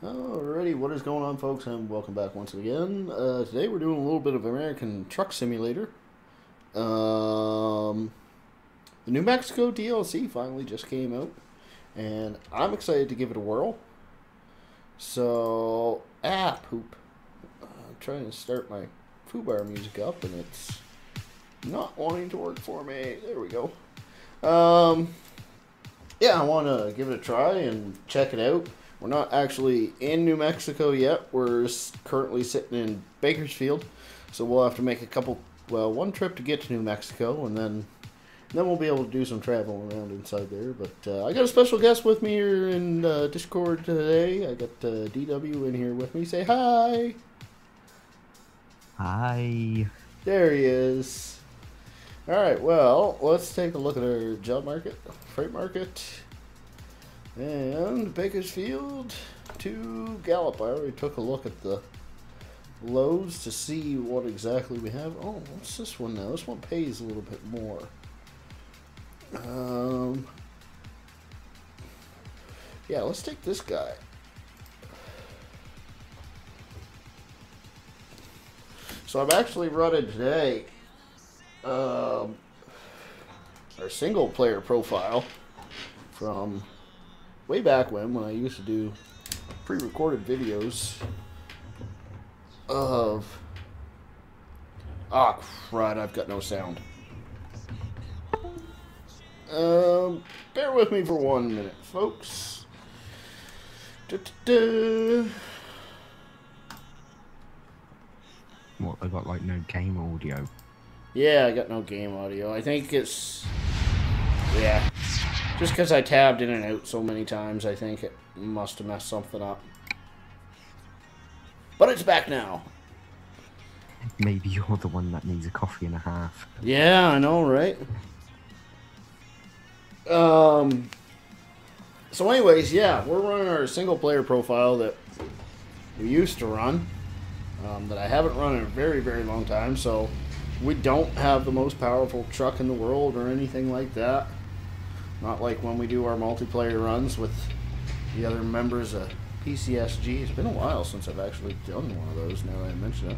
Alrighty, what is going on, folks, and welcome back once again. Today we're doing a little bit of American Truck Simulator. The New Mexico DLC finally just came out, and I'm excited to give it a whirl. So, poop. I'm trying to start my foobar music up, and it's not wanting to work for me. There we go. Yeah, I want to give it a try and check it out. We're not actually in New Mexico yet. We're currently sitting in Bakersfield, so we'll have to make one trip to get to New Mexico, and then we'll be able to do some travel around inside there. But I got a special guest with me here in Discord today. I got DW in here with me. Say hi. Hi. There he is. All right. Well, let's take a look at our job market, freight market. And Bakersfield to Gallup. I already took a look at the loads to see what exactly we have. Oh, what's this one now? This one pays a little bit more. Yeah, let's take this guy. So I've actually running today our single player profile from way back when I used to do pre-recorded videos of... Ah, crud, I've got no sound. Bear with me for 1 minute, folks. What, they got like no game audio? Yeah, I got no game audio. I think it's... Yeah. Just because I tabbed in and out so many times, I think it must have messed something up. But it's back now. Maybe you're the one that needs a coffee and a half. Yeah, I know, right? So anyways, yeah, we're running our single player profile that we used to run. That I haven't run in a very, very long time, so we don't have the most powerful truck in the world or anything like that. Not like when we do our multiplayer runs with the other members of PCSG. It's been a while since I've actually done one of those, now that I mention it.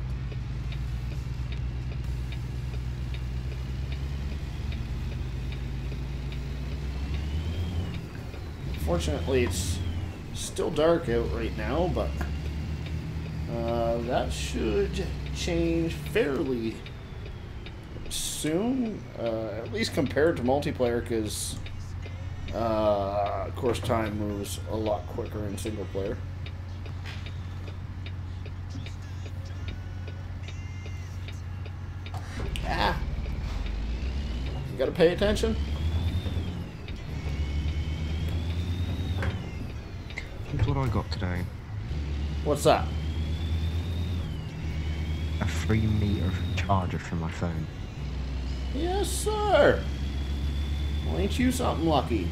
Fortunately, it's still dark out right now, but that should change fairly soon, at least compared to multiplayer, because of course time moves a lot quicker in single player. You gotta pay attention. Here's what I got today. What's that? A 3-meter charger for my phone. Yes, sir. Well, ain't you something lucky?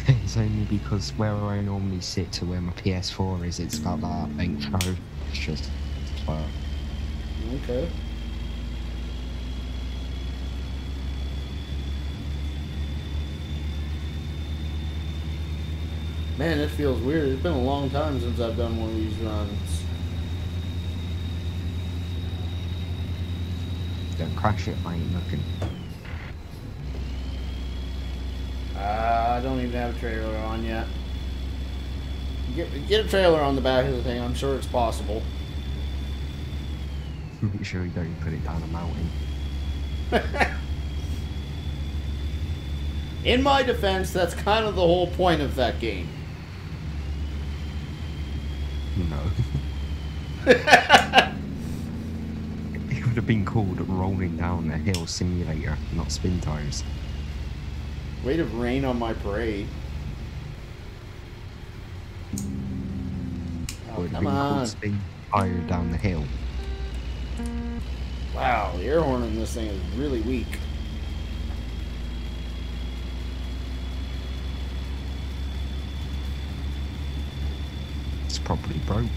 It's only because where I normally sit to where my PS4 is, it's got that length road. It's just... Okay. Man, it feels weird. It's been a long time since I've done one of these runs. Don't crash it, I ain't looking. I don't even have a trailer on yet. Get a trailer on the back of the thing. I'm sure it's possible. Make sure you don't put it down a mountain. In my defense, that's kind of the whole point of that game. No. It would have been called Rolling Down a Hill Simulator, not Spin Tires. Way to rain on my parade. Oh, Would have come been on. called Spin Tire Down the Hill. Wow, the air horn in this thing is really weak. It's probably broke.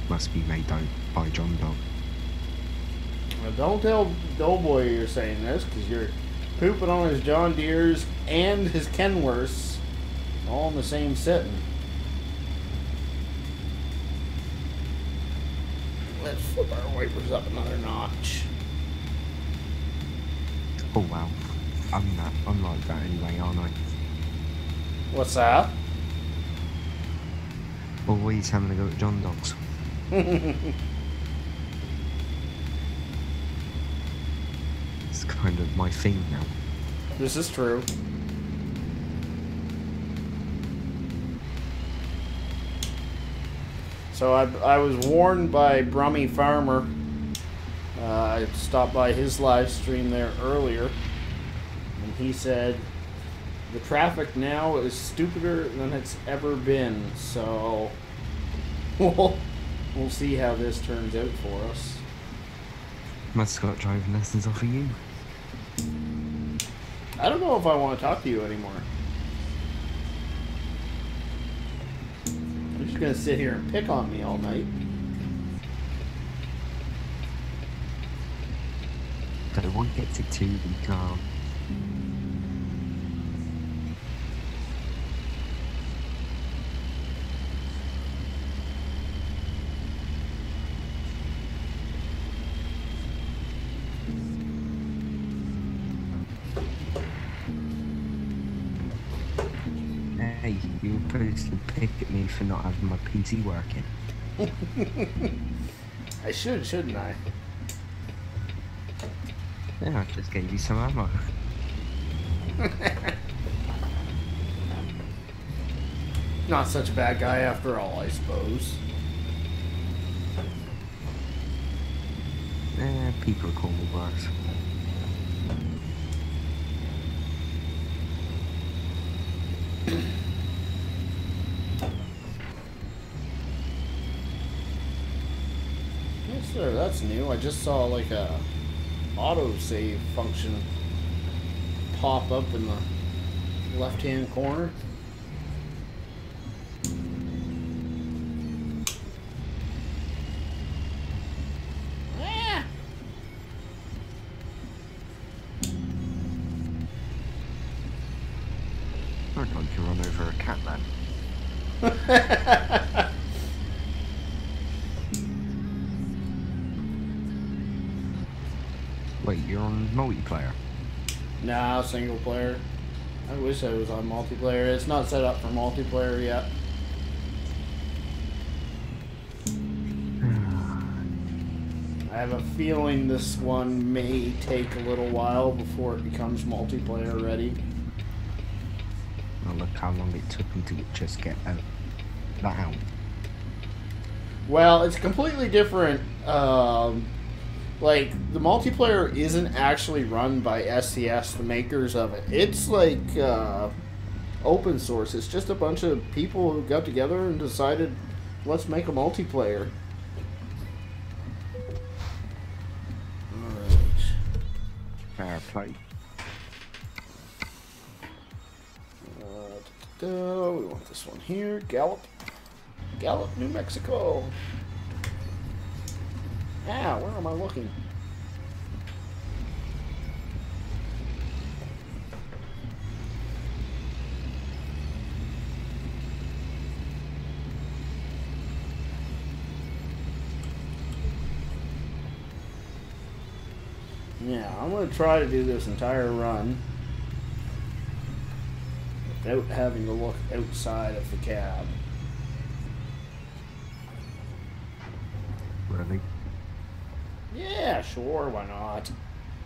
Must be made out by John Dog. Now, don't tell Doughboy you're saying this, because you're pooping on his John Deere's and his Kenworths all in the same setting. Let's flip our wipers up another notch. Oh wow. I'm like that anyway, aren't I? What's that? Always having to go to John Dogs. It's kind of my thing now. This is true. So I was warned by Brummy Farmer. I stopped by his live stream there earlier, and he said the traffic now is stupider than it's ever been. So we'll see how this turns out for us. Must have got driving lessons off of you. I don't know if I want to talk to you anymore. You're just gonna sit here and pick on me all night. Don't want to get to too calm. Hey, you were supposed to pick at me for not having my PC working. I should, shouldn't I? Yeah, I just gave you some ammo. Not such a bad guy after all, I suppose. People call me worse. Yes, sir, that's new. I just saw like a autosave function pop up in the left-hand corner. Ah! I'd like to run over a cat then. Wait, you're on multiplayer? Nah, single player. I wish I was on multiplayer. It's not set up for multiplayer yet. I have a feeling this one may take a little while before it becomes multiplayer ready. Oh, look how long it took me to just get out. That out. Well, it's completely different. Like, the multiplayer isn't actually run by SCS, the makers of it. It's like open source. It's just a bunch of people who got together and decided, let's make a multiplayer. Alright. Fair play. We want this one here. Gallup, New Mexico. Ah, where am I looking? Yeah, I'm going to try to do this entire run without having to look outside of the cab. Really? Yeah, sure, why not?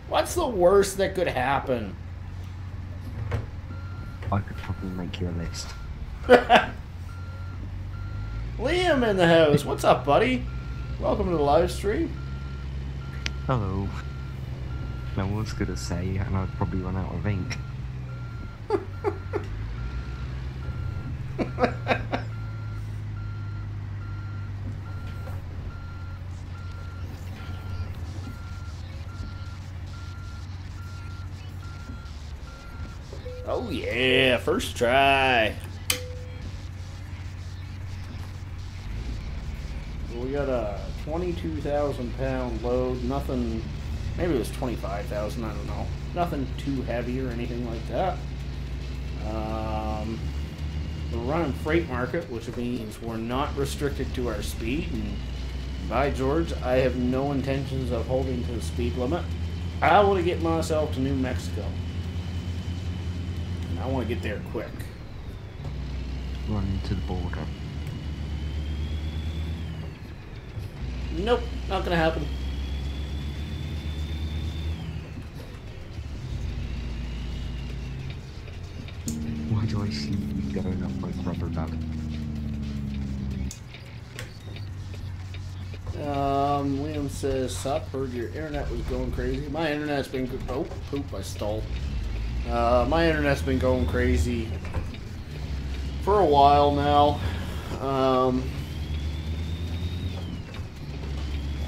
What's the worst that could happen? I could probably make you a list. Liam in the house. What's up, buddy? Welcome to the live stream. Hello. I was gonna say, and I'd probably run out of ink. Oh yeah, first try. We got a 22,000 pound load, nothing Maybe it was 25,000. I don't know. Nothing too heavy or anything like that. We're running freight market, which means we're not restricted to our speed. And by George, I have no intentions of holding to the speed limit. I want to get myself to New Mexico. And I want to get there quick. Run into the border. Nope, not gonna happen. Why do I see you going up like rubber duck? Liam says, "Sup, heard your internet was going crazy." My internet's been oh poop, I stalled. My internet's been going crazy for a while now.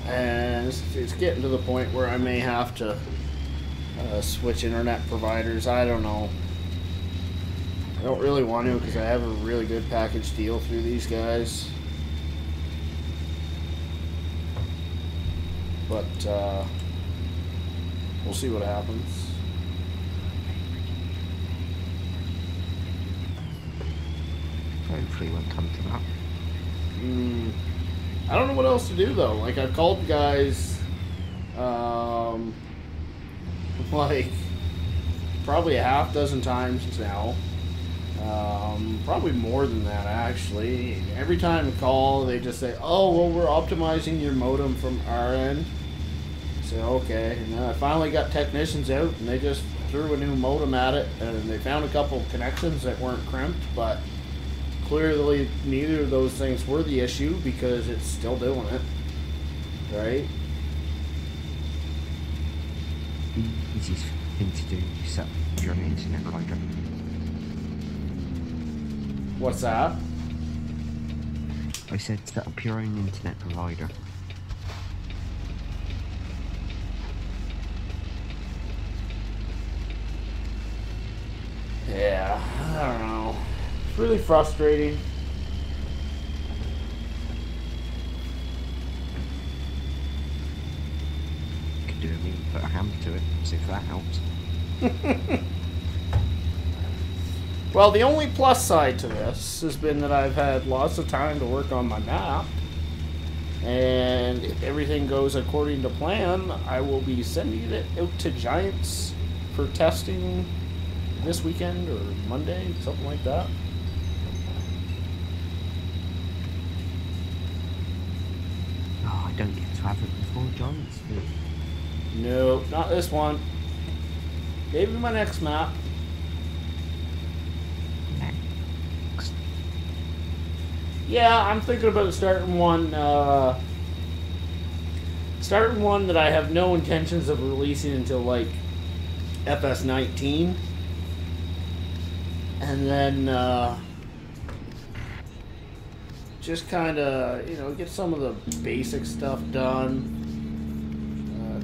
And it's getting to the point where I may have to switch internet providers. I don't know. I don't really want to because I have a really good package deal through these guys. But we'll see what happens. Hopefully it won't come to that. I don't know what else to do though. Like I've called the guys, like probably a half dozen times now. Probably more than that actually. Every time I call, they just say, "Oh, well, we're optimizing your modem from our end." I say, "Okay." And then I finally got technicians out, and they just threw a new modem at it, and they found a couple of connections that weren't crimped, but clearly neither of those things were the issue because it's still doing it, right? Easiest thing to do is set up your own internet provider. What's that? I said set up your own internet provider. Yeah, I don't know. It's really frustrating. Could do it, put a hammer to it, see if that helps. Well, the only plus side to this has been that I've had lots of time to work on my map. And if everything goes according to plan, I will be sending it out to Giants for testing this weekend or Monday, something like that. Oh, I don't get to have it before Giants. No, not this one. Gave me my next map. Next. Yeah, I'm thinking about starting one that I have no intentions of releasing until like FS19. And then just kind of, you know, get some of the basic stuff done.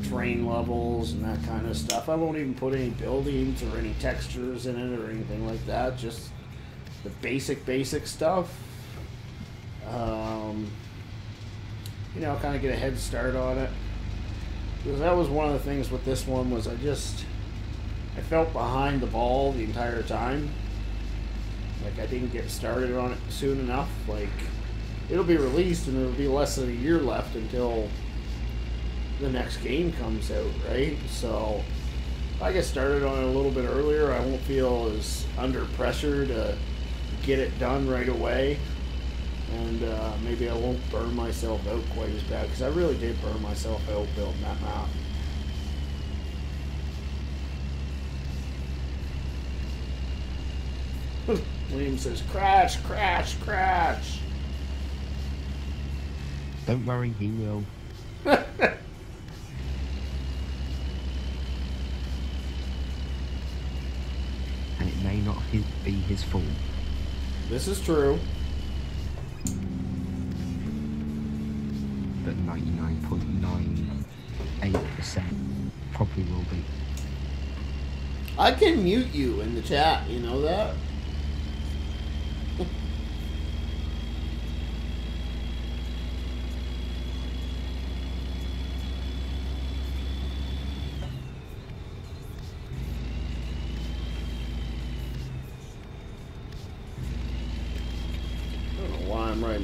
Terrain levels and that kind of stuff. I won't even put any buildings or any textures in it or anything like that. Just the basic stuff. You know, kind of get a head start on it. Because that was one of the things with this one was I felt behind the ball the entire time. Like I didn't get started on it soon enough. Like it'll be released and it'll be less than a year left until the next game comes out, right? So if I get started on it a little bit earlier, I won't feel as under pressure to get it done right away. And maybe I won't burn myself out quite as bad, because I really did burn myself out building that map. William says, crash, crash, crash. Don't worry, he will. And it may not be his fault. This is true. But 99.98% probably will be. I can mute you in the chat, you know that?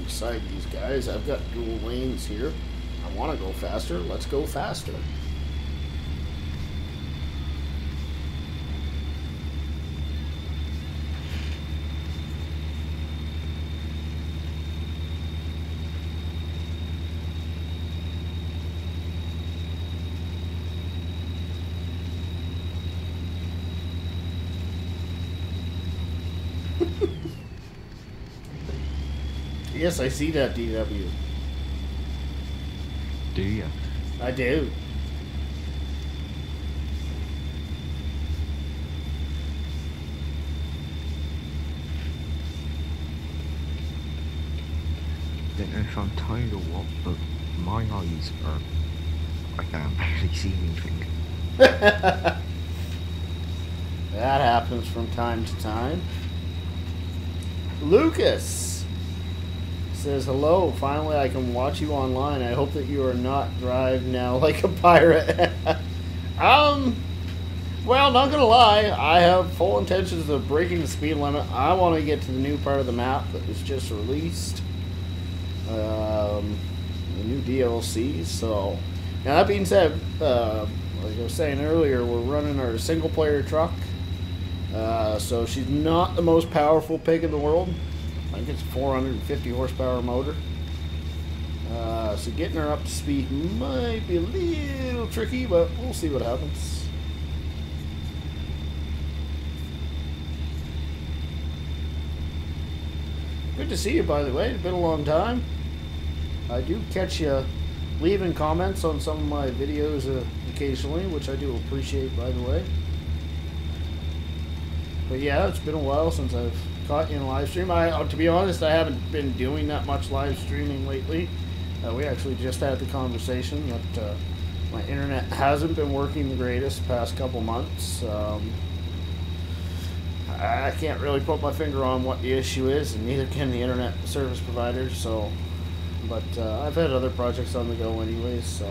beside these guys. I've got dual lanes here. I want to go faster. Let's go faster. Yes, I see that, DW. Do you? I do. Don't know if I'm tired or what, but my eyes are... I can't barely see anything. That happens from time to time. Lucas says, hello, finally I can watch you online. I hope that you are not drive now like a pirate. Well, not gonna lie, I have full intentions of breaking the speed limit. I want to get to the new part of the map that was just released. The new DLCs. So, now that being said, like I was saying earlier, we're running our single player truck. So she's not the most powerful pig in the world. I think it's a 450 horsepower motor. So getting her up to speed might be a little tricky, but we'll see what happens. Good to see you, by the way. It's been a long time. I do catch you leaving comments on some of my videos occasionally, which I do appreciate, by the way. But yeah, it's been a while since I've caught you in a live stream. To be honest, I haven't been doing that much live streaming lately. We actually just had the conversation that my internet hasn't been working the greatest the past couple months. I can't really put my finger on what the issue is, and neither can the internet service provider. So, but I've had other projects on the go anyways. So.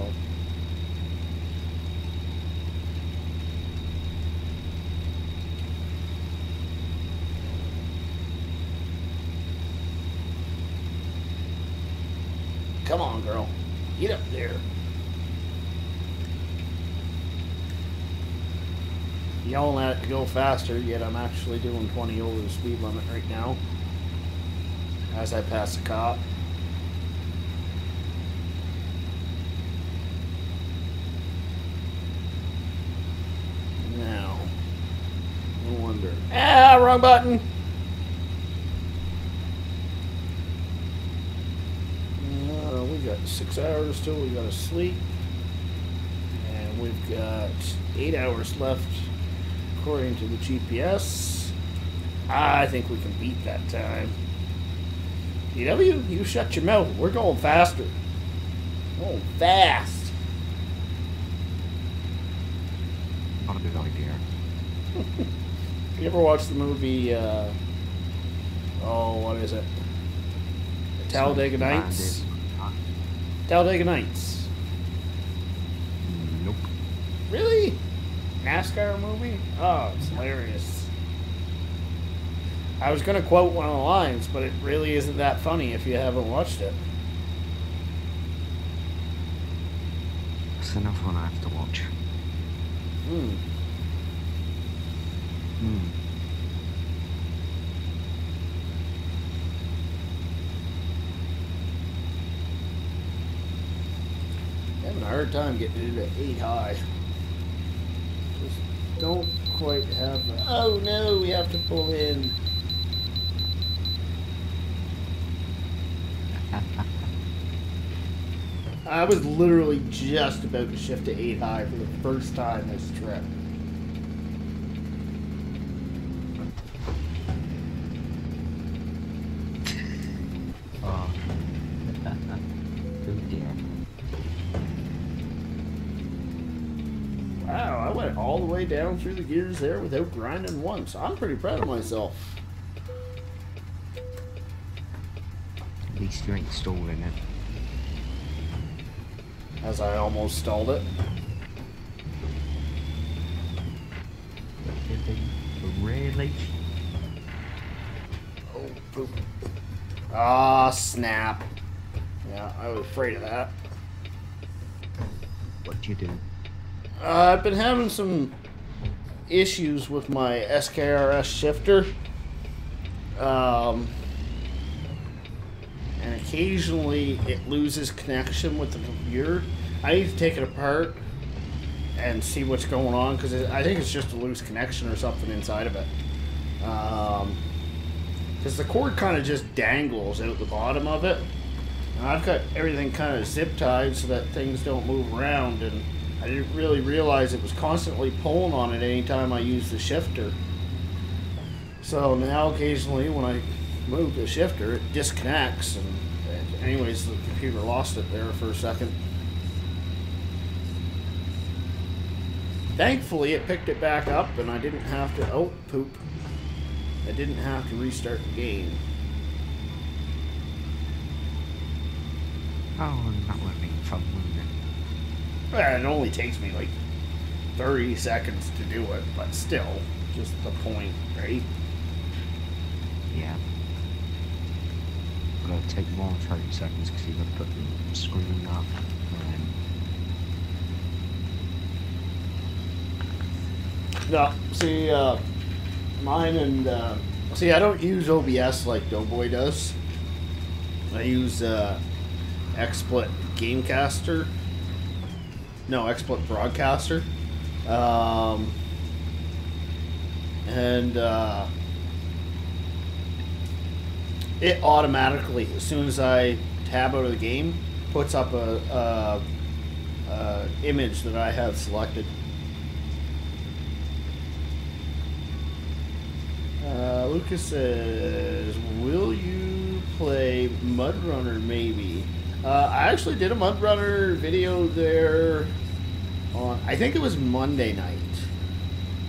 Come on, girl. Get up there. Yelling at it to go faster, yet I'm actually doing 20 over the speed limit right now as I pass a cop. Now, no wonder. Ah, wrong button. We got 6 hours till we gotta sleep, and we've got 8 hours left according to the GPS. I think we can beat that time. DW, you shut your mouth. We're going faster. Going fast. Not a good idea. You ever watched the movie, oh, what is it? Talladega Nights? Talladega Nights. Nope. Really? NASCAR movie? Oh, it's hilarious. I was going to quote one of the lines, but it really isn't that funny if you haven't watched it. That's another one I have to watch. Having a hard time getting into 8 high. Just don't quite have the... Oh no, we have to pull in. I was literally just about to shift to 8 high for the first time this trip. Oh. Oh dear. Wow, I went all the way down through the gears there without grinding once. I'm pretty proud of myself. At least you ain't stalling it. As I almost stalled it. Really? Oh, poop. Ah, snap. Yeah, I was afraid of that. What you do? I've been having some issues with my SKRS shifter. And occasionally it loses connection with the computer. I need to take it apart and see what's going on, because I think it's just a loose connection or something inside of it. Because the cord kind of just dangles out the bottom of it. And I've got everything kind of zip tied so that things don't move around, and I didn't really realize it was constantly pulling on it anytime I used the shifter. So now occasionally when I move the shifter, it disconnects, and anyways, the computer lost it there for a second. Thankfully, it picked it back up, and I didn't have to... Oh, poop. I didn't have to restart the game. Oh, that would be fun, wouldn't it? Well, it only takes me like 30 seconds to do it, but still, just the point, right? Yeah. But it'll take more than 30 seconds because you've got to put the screen up and No, see, mine and, see, I don't use OBS like Doughboy does. I use, XSplit Gamecaster. No, XSplit Broadcaster. It automatically, as soon as I tab out of the game, puts up a image that I have selected. Lucas says, will you play Mud Runner maybe? I actually did a Mud Runner video there on, I think it was Monday night.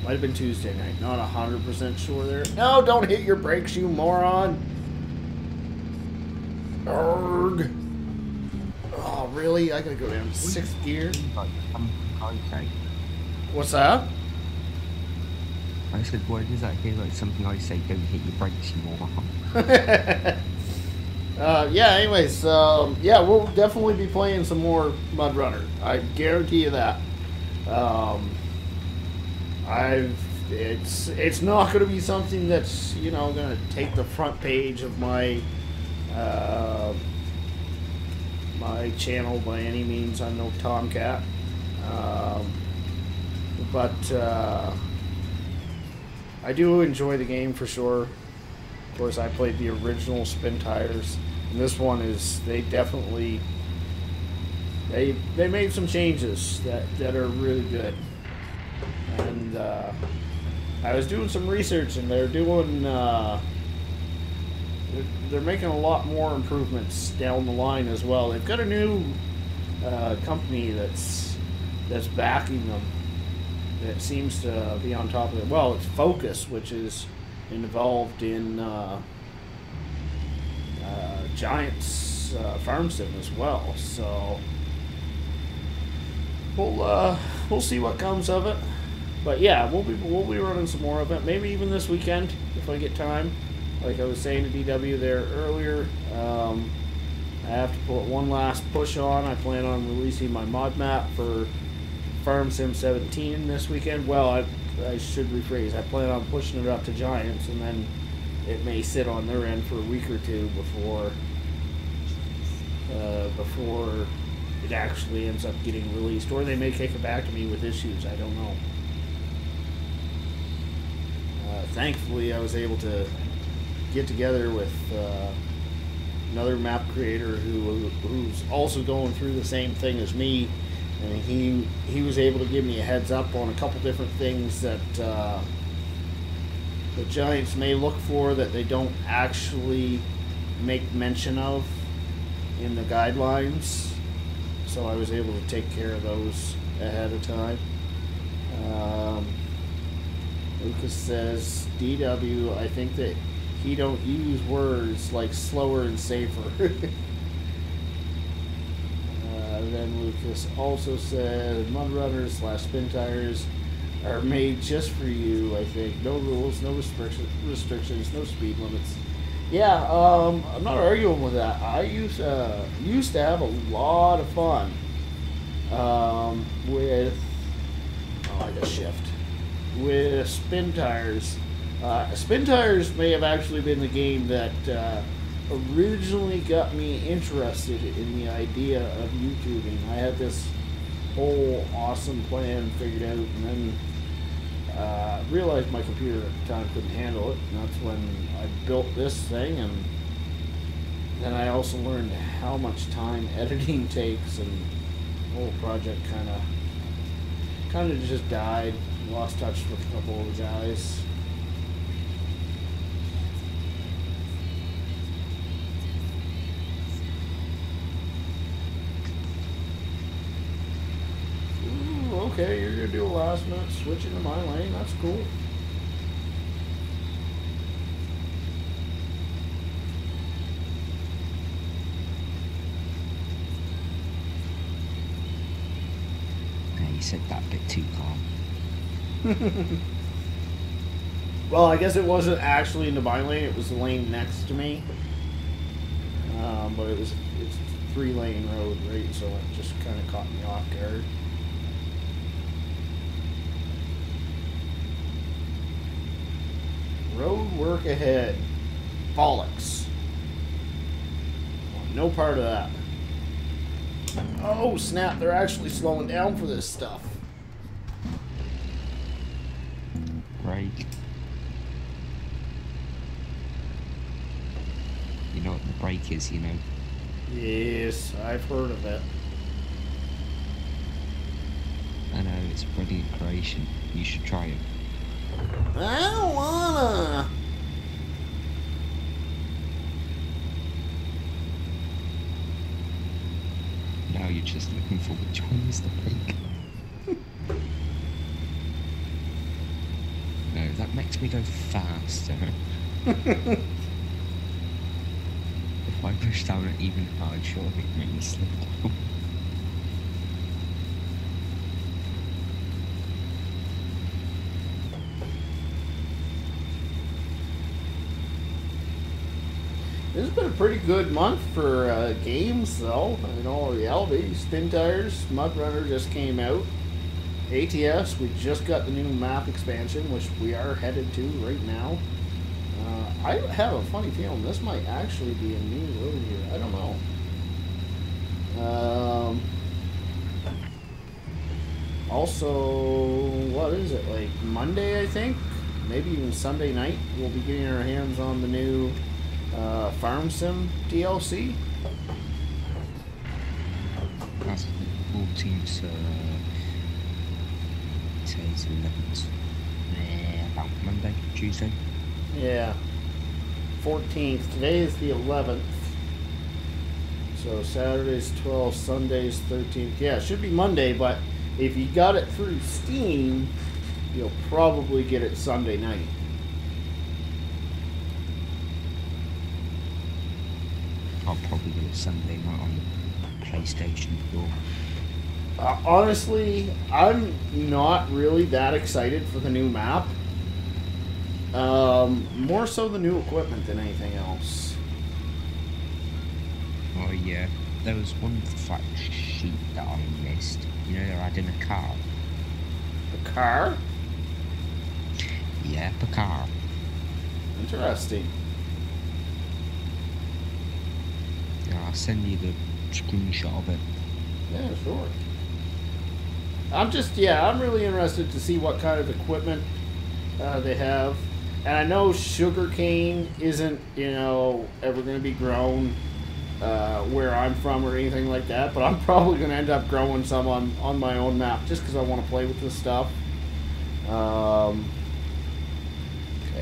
Might have been Tuesday night. Not 100% sure there. No, don't hit your brakes, you moron. Urgh. Oh, really? I gotta go down to 6th gear? What's that? I said, why does that hear like something I say, don't hit your brakes, you moron? Yeah, anyways, yeah, we'll definitely be playing some more Mud Runner. I guarantee you that. It's not going to be something that's, you know, going to take the front page of my my channel by any means. I'm no Tomcat. But I do enjoy the game for sure. Of course, I played the original Spin Tires, and this one is, they definitely, they made some changes that are really good. And I was doing some research, and they're doing, they're making a lot more improvements down the line as well. They've got a new company that's backing them, that seems to be on top of it. Well, it's Focus, which is involved in Giants Farm Sim as well. So we'll see what comes of it. But yeah, we'll be running some more of it. Maybe even this weekend if I get time. Like I was saying to DW there earlier, I have to put one last push on. I plan on releasing my mod map for Farm Sim 17 this weekend. Well, I should rephrase. I plan on pushing it up to Giants, and then it may sit on their end for a week or two before it actually ends up getting released, or they may kick it back to me with issues. I don't know. Thankfully, I was able to get together with another map creator who's also going through the same thing as me. And he was able to give me a heads up on a couple different things that the Giants may look for that they don't actually make mention of in the guidelines. So I was able to take care of those ahead of time. Lucas says, DW, I think that he don't use words like slower and safer. Then Lucas also said, Mud Runners / Spin Tires are made just for you, I think. No rules, no restrictions, no speed limits. Yeah, I'm not arguing with that. I used to have a lot of fun with I just shift with spin tires. Spin tires may have actually been the game that originally got me interested in the idea of YouTubing. I had this whole awesome plan figured out, and then realized my computer at the time couldn't handle it, and that's when I built this thing. And then I also learned how much time editing takes, and the whole project kind of just died. Lost touch with a couple of the guys. Ooh, okay, you're gonna do a last minute switch into my lane. That's cool. Yeah, you said that a bit too calm. Well, I guess it wasn't actually into my lane. It was the lane next to me. But it's a 3-lane road, right? So it just kind of caught me off guard. Road work ahead. Bollocks. No part of that. Oh, snap. They're actually slowing down for this stuff. Brake. You know what the brake is, you know? Yes, I've heard of it. I know, it's a brilliant creation. You should try it. I don't wanna. Now you're just looking for which one is the brake. No, that makes me go faster. If I push down it even hard, surely it make me slow down. This has been a pretty good month for games, though. In all reality, Spin Tires, Mud Runner just came out. ATS, we just got the new map expansion, which we are headed to right now. I have a funny feeling this might actually be a new road here. I don't know. Also, what is it, like Monday, I think? Maybe even Sunday night, we'll be getting our hands on the new Farm Sim DLC. That's the 14th, today's 11th. About Monday, Tuesday. Yeah. 14th. Today is the 11th. So Saturday's 12th, Sunday's 13th. Yeah, it should be Monday, but if you got it through Steam, you'll probably get it Sunday night. I'll probably get it Sunday night on the PlayStation 4. Honestly, I'm not really that excited for the new map. More so the new equipment than anything else. Oh yeah, there was one fact sheet that I missed. You know, they're adding a car. A car? Yeah, a car. Interesting. Yeah, I'll send you the screenshot of it. Yeah, sure. I'm really interested to see what kind of equipment they have. And I know sugarcane isn't, ever going to be grown where I'm from or anything like that, but I'm probably going to end up growing some on my own map just because I want to play with this stuff. Okay,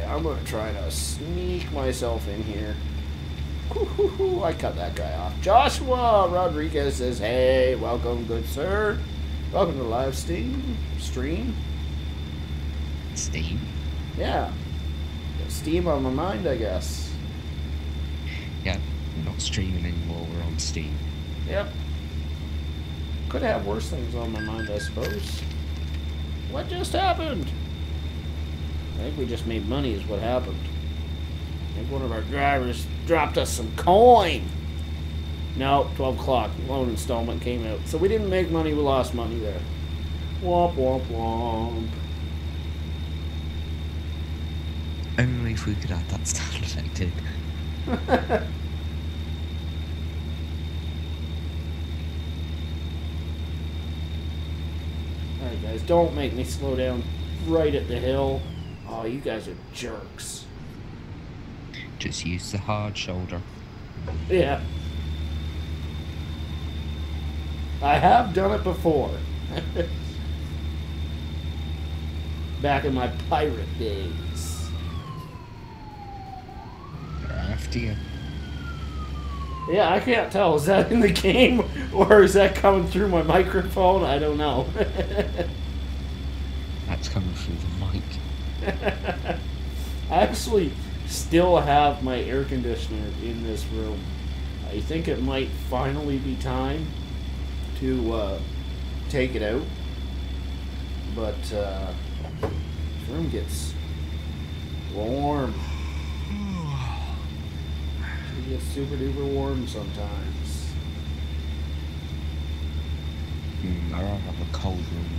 I'm going to try to sneak myself in here. I cut that guy off. Joshua Rodriguez says, hey, welcome, good sir. Welcome to the live stream. Steam? Yeah. Got Steam on my mind, I guess. Yeah, we're not streaming anymore, we're on Steam. Yep. Could have worse things on my mind, I suppose. What just happened? I think we just made money is what happened. I think one of our drivers dropped us some coin. No, 12 o'clock. Loan installment came out. So we didn't make money, we lost money there. Womp, womp, womp. Only if we could add that sound effect in. Alright guys, don't make me slow down right at the hill. Oh, you guys are jerks. Just use the hard shoulder. Yeah. I have done it before. Back in my pirate days. After you. Yeah, I can't tell. Is that in the game or is that coming through my microphone? I don't know. That's coming through the mic. I actually still have my air conditioner in this room. I think it might finally be time to take it out. But this room gets warm. It gets super duper warm sometimes. I don't have a cold room.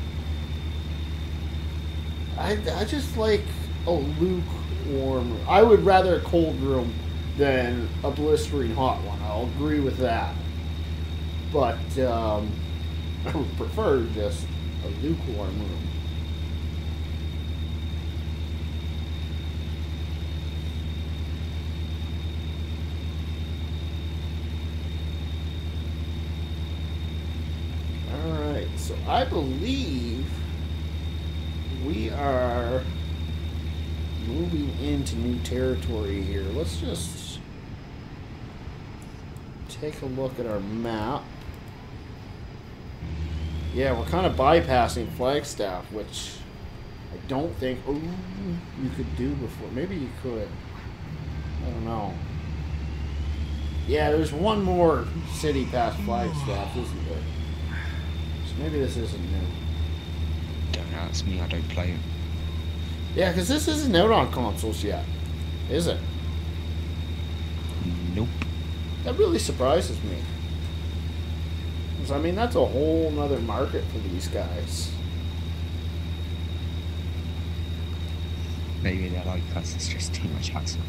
I just like a lukewarm room. I would rather a cold room than a blistering hot one. I'll agree with that. But I would prefer just a lukewarm room. Alright, so I believe we are moving into new territory here. Let's just take a look at our map. Yeah, we're kind of bypassing Flagstaff, which I don't think you could do before. Maybe you could. I don't know. Yeah, there's one more city past Flagstaff, isn't there? So maybe this isn't new. Don't ask me, I don't play it. Yeah, because this isn't out on consoles yet, is it? Nope. That really surprises me. 'Cause, I mean, that's a whole nother market for these guys. Maybe they're like us, it's just too much hassle.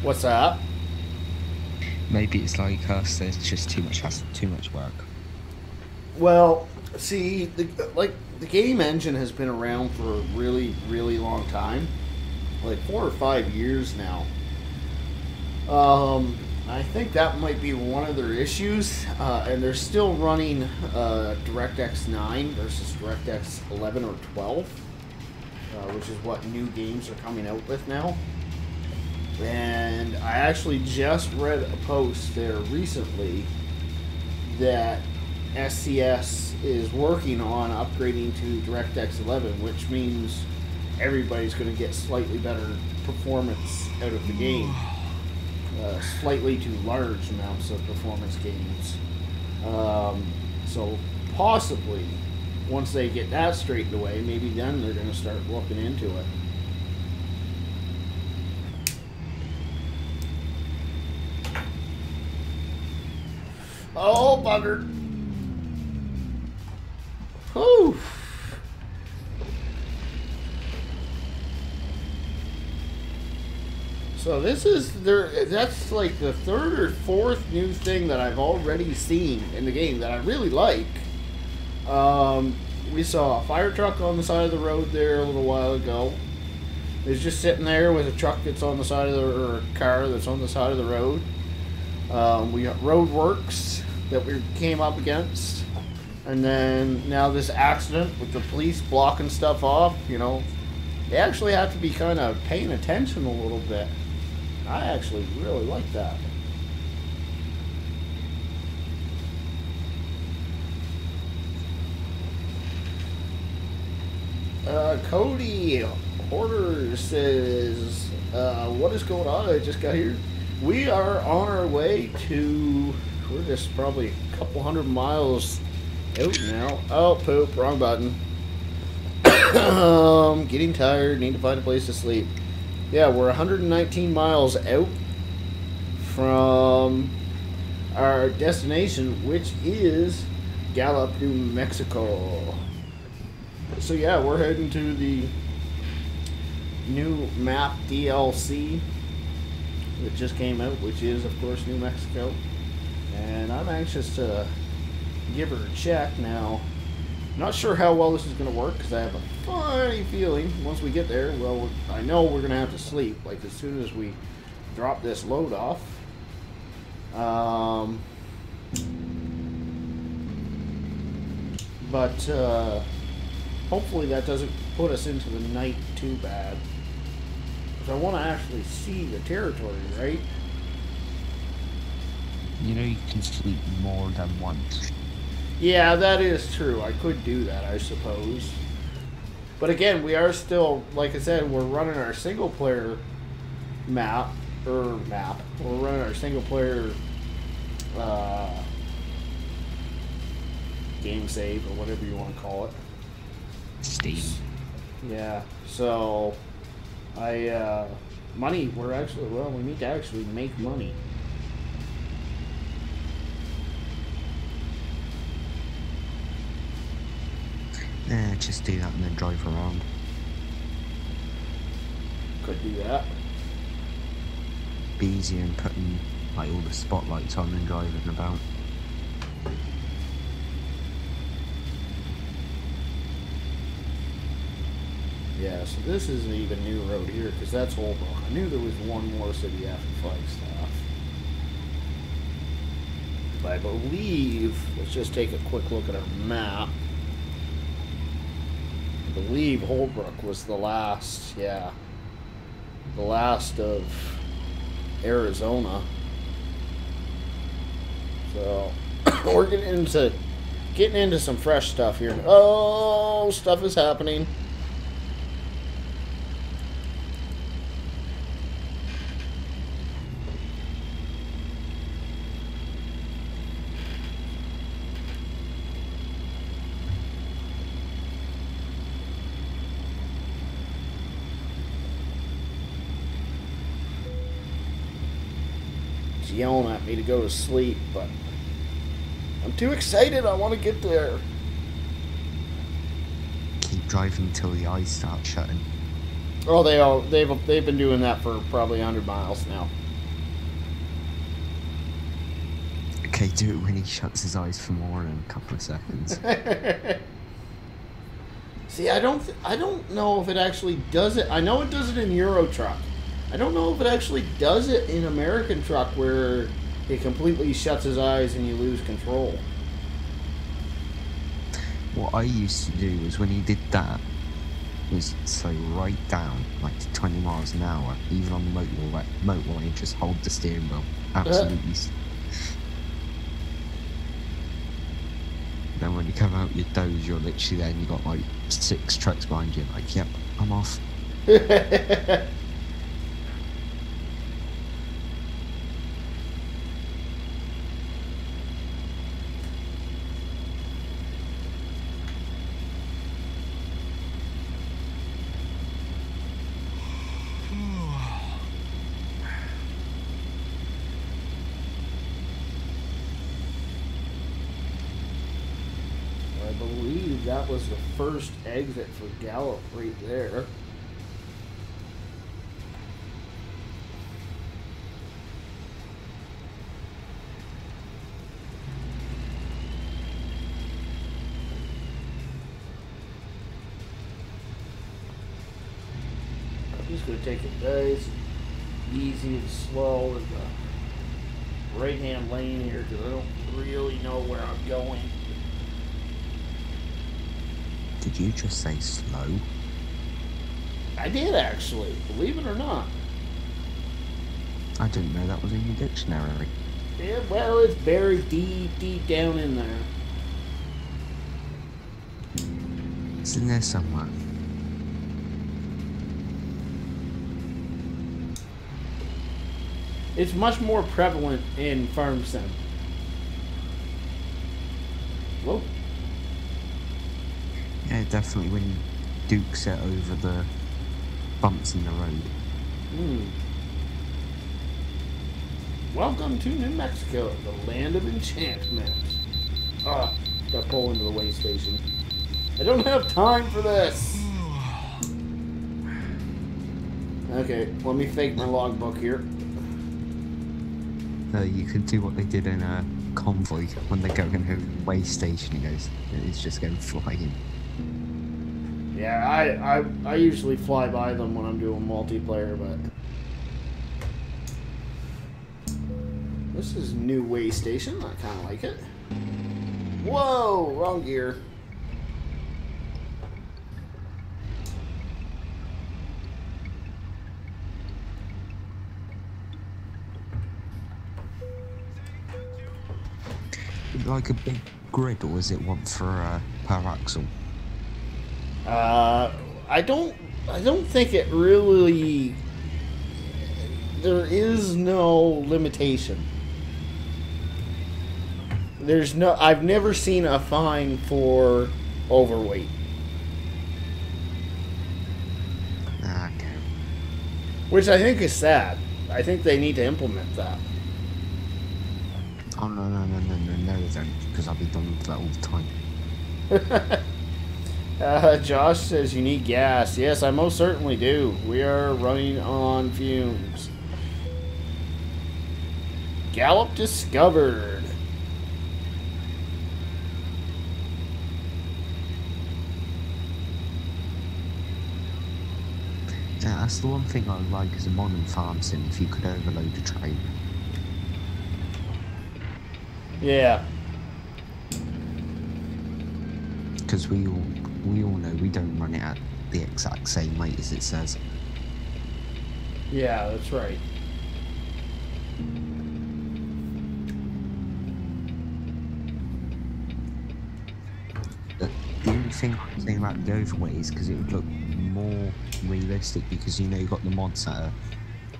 What's that? Maybe it's like us, there's just too much hassle, too much work. Well, see, the game engine has been around for a really, really long time. Like 4 or 5 years now. I think that might be one of their issues. And they're still running DirectX 9 versus DirectX 11 or 12. Which is what new games are coming out with now. And I actually just read a post there recently that SCS is working on upgrading to DirectX 11, which means everybody's going to get slightly better performance out of the game. Slightly too large amounts of performance gains. So possibly, once they get that straightened away, maybe then they're going to start looking into it. Oh, bugger. Whew. So this is that's like the third or fourth new thing that I've already seen in the game that I really like. We saw a fire truck on the side of the road there a little while ago. It's just sitting there with a truck that's on the side of the, or a car that's on the side of the road. We got roadworks that we came up against. And then now this accident with the police blocking stuff off, you know. They actually have to be kind of paying attention a little bit. I actually really like that. Cody Hoarder says, what is going on? I just got here. We are on our way to, we're just probably a couple 100 miles out now. Oh, poop, wrong button. Getting tired, need to find a place to sleep. Yeah, we're 119 miles out from our destination, which is Gallup, New Mexico. So yeah, we're heading to the new map DLC that just came out, which is of course New Mexico, and I'm anxious to give her a check now. Not sure how well this is going to work because I have a funny feeling once we get there, well, I know we're going to have to sleep, like as soon as we drop this load off. But hopefully that doesn't put us into the night too bad. Because I want to actually see the territory, right? You know you can sleep more than once. Yeah, that is true. I could do that, I suppose. But again, we are still, like I said, we're running our single player map. We're running our single player game save, or whatever you want to call it. Steam. Yeah, so money, we're actually, well, we need to actually make money. Yeah, just do that and then drive around. Could do that. Be easier than putting like all the spotlights on and driving about. Yeah, so this isn't even New Road here, because that's Holbrook. I knew there was one more city after Flagstaff. But I believe, let's just take a quick look at our map. I believe Holbrook was the last, yeah, the last of Arizona. So we're getting into some fresh stuff here. Oh, stuff is happening. Yelling at me to go to sleep, but I'm too excited. I want to get there. Keep driving until the eyes start shutting. Oh, they've been doing that for probably 100 miles now. Okay, do it when he shuts his eyes for more than a couple of seconds. See, I don't know if it actually does it. I know it does it in Euro Truck. I don't know if it actually does it in American Truck, where it completely shuts his eyes and you lose control. What I used to do was when he did that, was slow right down, like to 20 miles an hour, even on the motorway, and just hold the steering wheel. Absolutely. Then when you come out your doze, you're literally there and you got like 6 trucks behind you, like, yep, I'm off. I believe that was the first exit for Gallup right there. I'm just going to take it nice, easy, and slow in the right-hand lane here, because I don't really know where I'm going. Did you just say slow? I did, actually, believe it or not. I didn't know that was in your dictionary. Yeah, well, it's buried deep, deep down in there. It's in there somewhere. It's much more prevalent in Farm Sim. Whoa. Yeah, definitely when you dukes it over the bumps in the road. Hmm. Welcome to New Mexico, the land of enchantment. Ah, gotta pull into the way station. I don't have time for this. Okay, let me fake my logbook here. You could do what they did in a Convoy when they go into a way station. It's just going flying. Yeah, I usually fly by them when I'm doing multiplayer, but this is new way station. I kind of like it. Whoa, wrong gear. Like a big grid, or is it one for per axle? I don't think it really. There is no limitation. There's no. I've never seen a fine for overweight. Okay. Which I think is sad. I think they need to implement that. Oh no, they don't, because I'll be done with that all the time. Josh says you need gas. Yes, I most certainly do. We are running on fumes. Gallop discovered. Yeah, that's the one thing I would like as a modern farm sim, if you could overload a train. Yeah. Because we all know we don't run it at the exact same rate as it says. Yeah, that's right. The only thing I'm saying about the overweight is because it would look more realistic, because you've got the mod setter.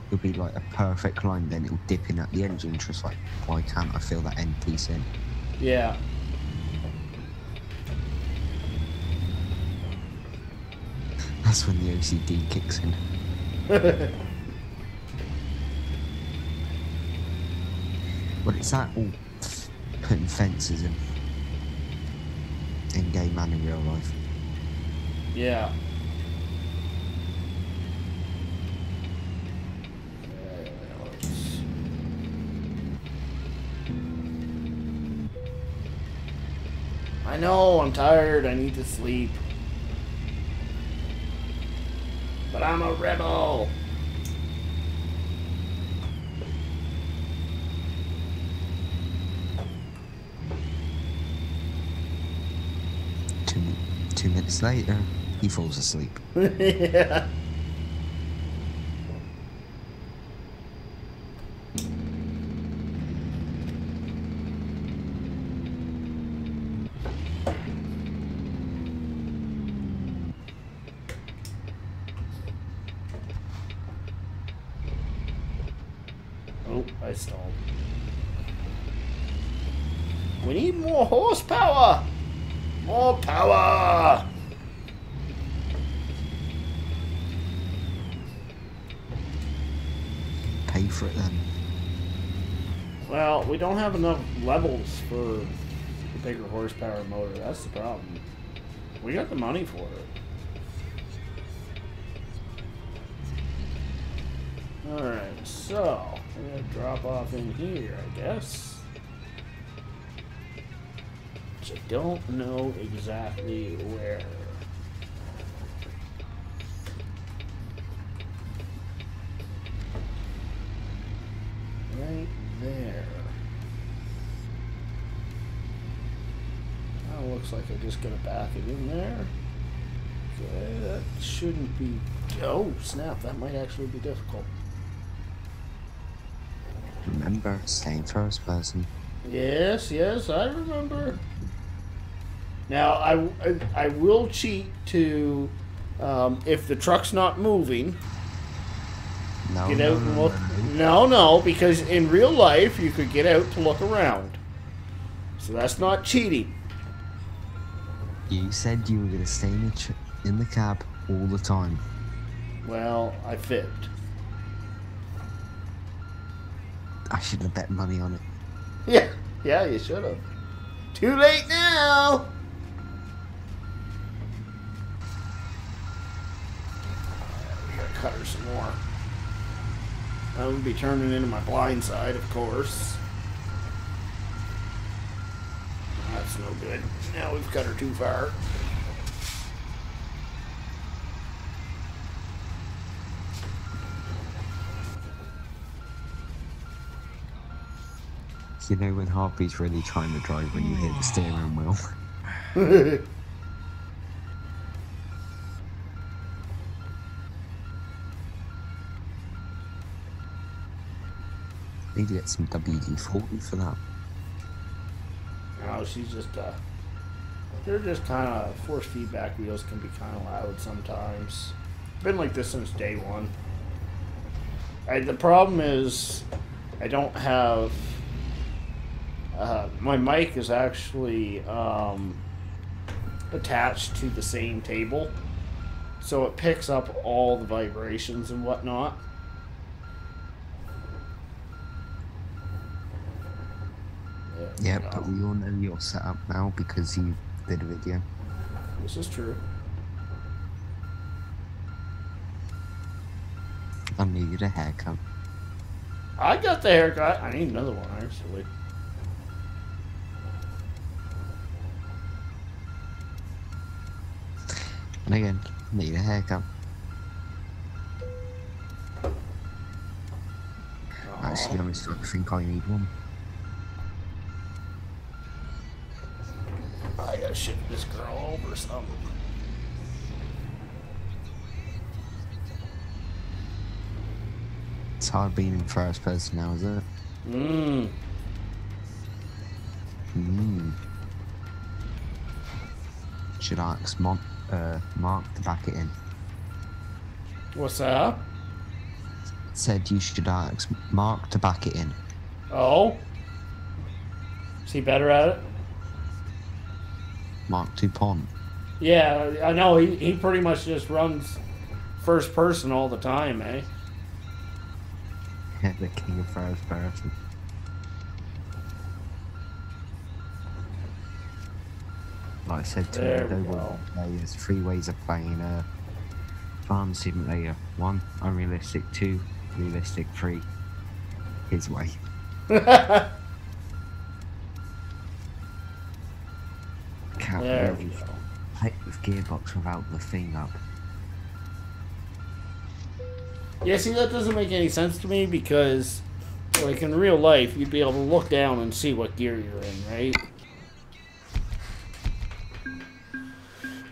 It'll be like a perfect line, then it'll dip in at the engine, just like, why can't I fill that end piece in? Yeah. That's when the OCD kicks in. But it's that all putting fences in game and in real life. Yeah. I know, I'm tired, I need to sleep. But I'm a rebel. Two minutes later, he falls asleep. Yeah. Oh, I stalled. We need more horsepower! More power! Pay for it then. Well, we don't have enough levels for the bigger horsepower motor. That's the problem. We got the money for it. Alright, so we're gonna drop off in here, I guess. Which I don't know exactly where. Right there. Now it looks like I just gotta back it in there. Okay, that shouldn't be. Oh, snap, that might actually be difficult. Remember, staying first person. Yes, yes, I remember. Now, I will cheat to, if the truck's not moving, No, get no, out and no, look. no, no. No, because in real life, you could get out to look around. So that's not cheating. You said you were going to stay in the cab all the time. Well, I fibbed. I should have bet money on it. Yeah, you should have. Too late now. We gotta cut her some more. That would be turning into my blind side, of course. That's no good. Now we've cut her too far. You know when Harpy's really trying to drive when you hit the steering wheel. Need to get some WD-40 for that. No, she's just, they're just kind of, force feedback wheels can be kind of loud sometimes. Been like this since day one. The problem is, I don't have, my mic is actually, attached to the same table. So it picks up all the vibrations and whatnot. Yeah, but we all know you're set up now because you did a video. This is true. I needed a haircut. I got the haircut. I need another one, actually. And again, need a haircut. Actually, I think I need one. I gotta ship this girl over something. It's hard being in first person now, is it? Should I ask Mark to back it in? What's that? Said you should ask Mark to back it in. Oh? Is he better at it? Mark Dupont. Yeah, I know. He pretty much just runs first person all the time, eh? Yeah, the king of first person. Like I said to him, there's 3 ways of playing Farm Simulator. 1, unrealistic. 2, realistic. 3, his way. Can't believe you play with gearbox without the thing up. Yeah, see, that doesn't make any sense to me because, like, in real life, you'd be able to look down and see what gear you're in, right?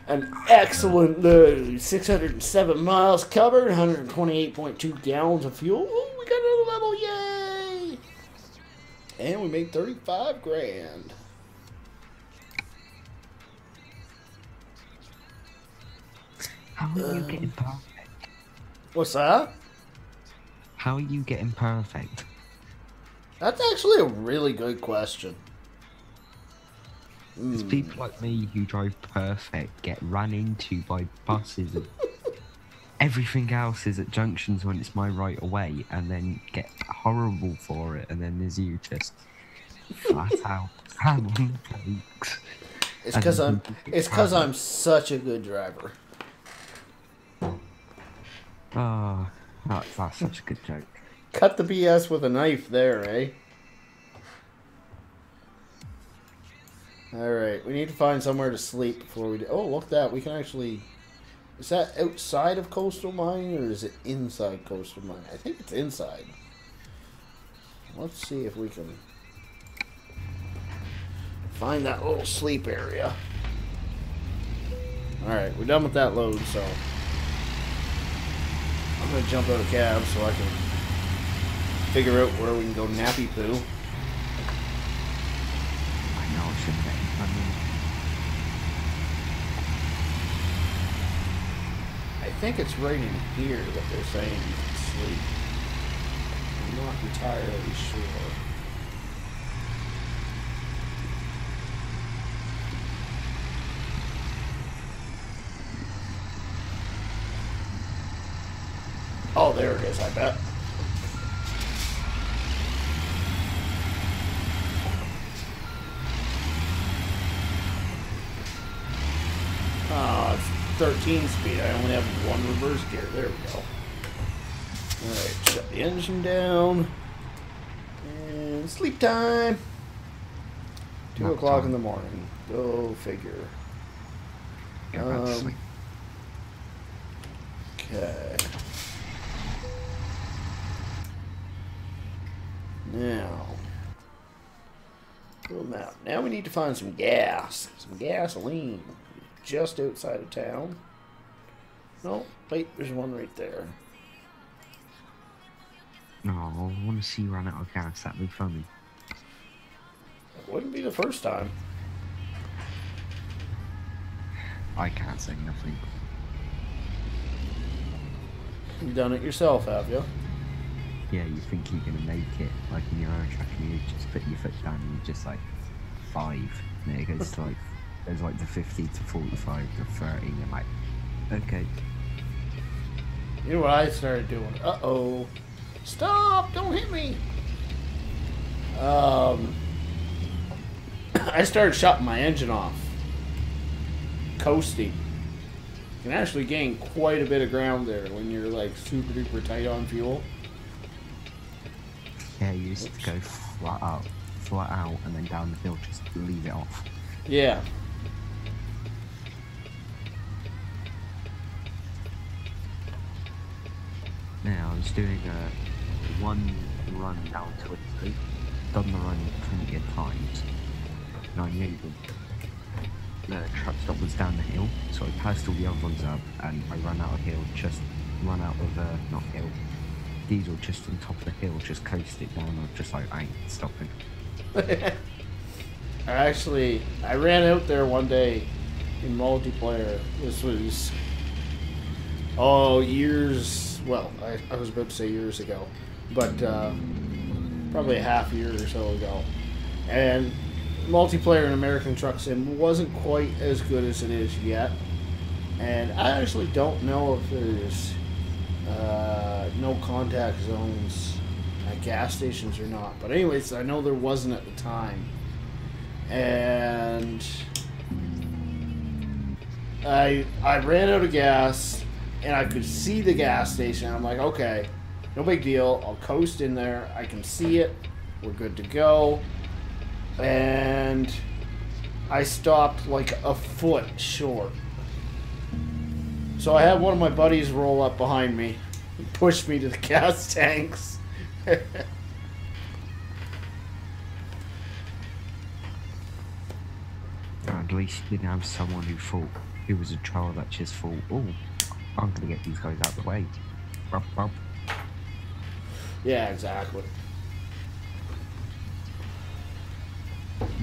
An excellent load. 607 miles covered, 128.2 gallons of fuel. Ooh, we got another level, yay! And we made 35 grand. How are you getting perfect? What's that? How are you getting perfect? That's actually a really good question. There's people like me who drive perfect get run into by buses and everything else is at junctions when it's my right of way and then get horrible for it, and then there's you just flat out having breaks. It's because I'm such a good driver. Oh, that's such a good joke. Cut the BS with a knife there, eh? Alright, we need to find somewhere to sleep before we do. Oh, look at that. We can actually... Is that outside of coastal mining or is it inside coastal mining? I think it's inside. Let's see if we can find that little sleep area. Alright, we're done with that load, so... I'm going to jump out of cab so I can figure out where we can go nappy poo. I know I shouldn't bet. I think it's right in here that they're saying you can sleep. I'm not entirely sure. Oh, there it is, I bet. 13 speed. I only have one reverse gear. There we go. Alright, shut the engine down. And sleep time. 2 o'clock in the morning. Go figure. Yeah, that's sleep. Okay. Now, little map. Now we need to find some gas, some gasoline, just outside of town. No, wait, there's one right there. No, I want to see you run out of gas. That'd be funny. Wouldn't be the first time. I can't say nothing. You've done it yourself, have you? Yeah, you think you're gonna make it, like in your own track, and you just put your foot down and you're just like 5, and then it goes to like, there's like the 50 to 45 to 30, and you're like, okay. You know what I started doing? Uh-oh. Stop! Don't hit me! I started shutting my engine off. Coasting. You can actually gain quite a bit of ground there when you're like super duper tight on fuel. Yeah, you used to go flat out, and then down the hill, just leave it off. Yeah. Now, I was doing one run down to Italy, done the run plenty of times, and I knew the truck stop was down the hill, so I passed all the other ones up, and I ran out of hill, not hill, diesel just on top of the hill, just coasted down, I was just like, I ain't stopping. I ran out there one day in multiplayer. This was, years, well, I was about to say years ago, but probably a half year or so ago. And multiplayer in American Truck Sim wasn't quite as good as it is yet. And I actually don't know if there's no contact zones at gas stations or not. But anyways, I know there wasn't at the time. And I ran out of gas, and I could see the gas station. I'm like, okay, no big deal. I'll coast in there. I can see it. We're good to go. And I stopped like a foot short. So I had one of my buddies roll up behind me and push me to the gas tanks. At least you didn't have someone who was a troll that just thought, oh, I'm gonna get these guys out of the way. Bump, bump. Yeah, exactly.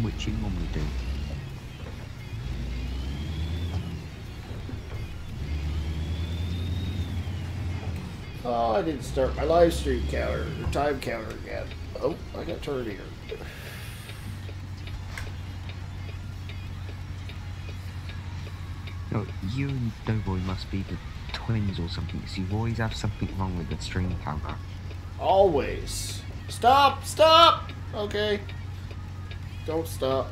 Which you normally do. Oh, I didn't start my live stream counter or time counter again. Oh, I got turned here. No, you and Doughboy must be the twins or something, because you always have something wrong with the stream counter. Always. Stop! Stop! Okay. Don't stop.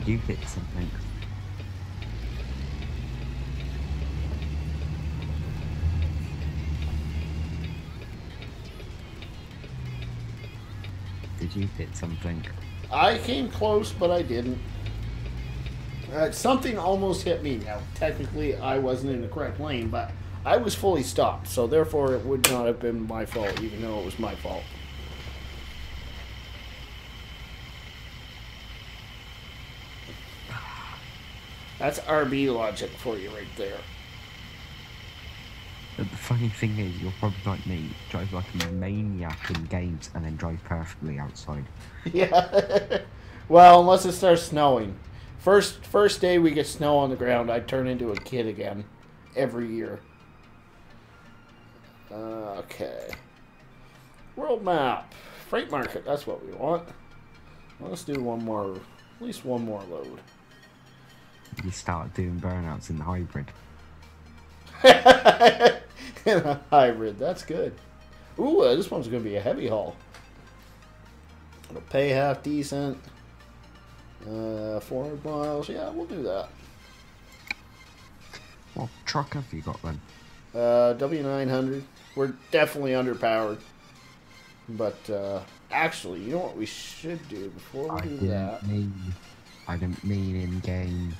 You hit something. Did you hit something? I came close, but I didn't. Something almost hit me. Now, technically, I wasn't in the correct lane, but I was fully stopped, so therefore it would not have been my fault, even though it was my fault. That's RB logic for you right there. But the funny thing is, you're probably like me, drive like a maniac in games and then drive perfectly outside. Yeah. Well, unless it starts snowing. First day we get snow on the ground, I turn into a kid again. Every year. Okay. World map. Freight market, that's what we want. Let's do one more, at least one more load. You start doing burnouts in the hybrid. In a hybrid, that's good. Ooh, this one's going to be a heavy haul. It'll pay half decent. 400 miles. Yeah, we'll do that. What truck have you got then? W900. We're definitely underpowered. But, actually, you know what we should do before we do that? I didn't mean in game.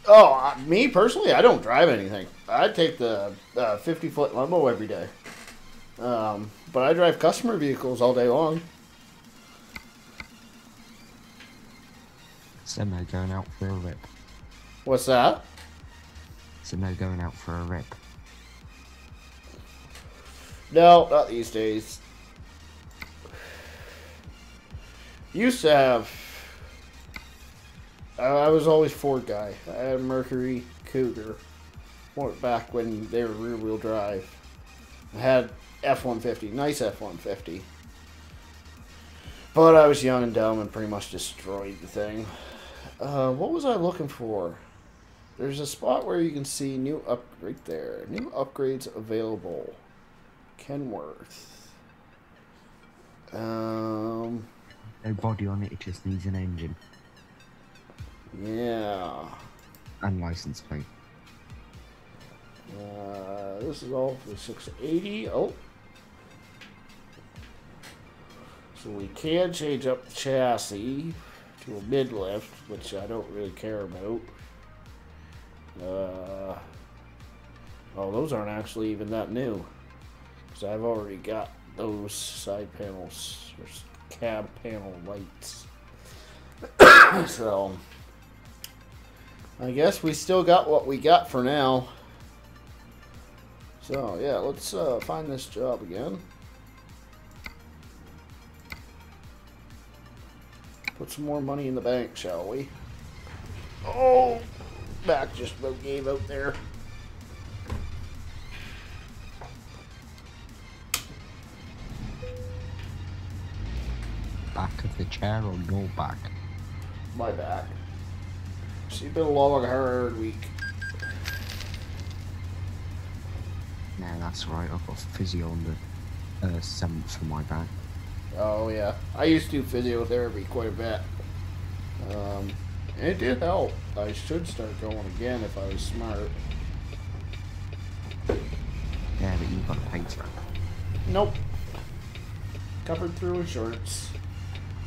Oh, me personally, I don't drive anything. I take the 50-foot limo every day. But I drive customer vehicles all day long. So no going out for a rip. What's that? So no going out for a rip. No, not these days. Used to have. I was always Ford guy. I had a Mercury Cougar. Back when they were rear-wheel drive. I had F-150, nice F-150. But I was young and dumb and pretty much destroyed the thing. What was I looking for? There's a spot where you can see right there. New upgrades available. Kenworth. No body on it, it just needs an engine. Yeah. And license plate. This is all for 680. Oh. So we can change up the chassis to a mid-lift, which I don't really care about. Oh, those aren't actually even that new. Because I've already got those side panels, or cab panel lights. So, I guess we still got what we got for now. So, yeah, let's find this job again. Put some more money in the bank, shall we? Oh, back just about gave out there. Back of the chair or your back? My back. It's been a long, hard week. No, that's right. I've got physio on the 7th for my back. Oh yeah, I used to do physiotherapy quite a bit. And it did help. I should start going again if I was smart. Yeah, but you've got to pay for it. Nope. Covered through insurance,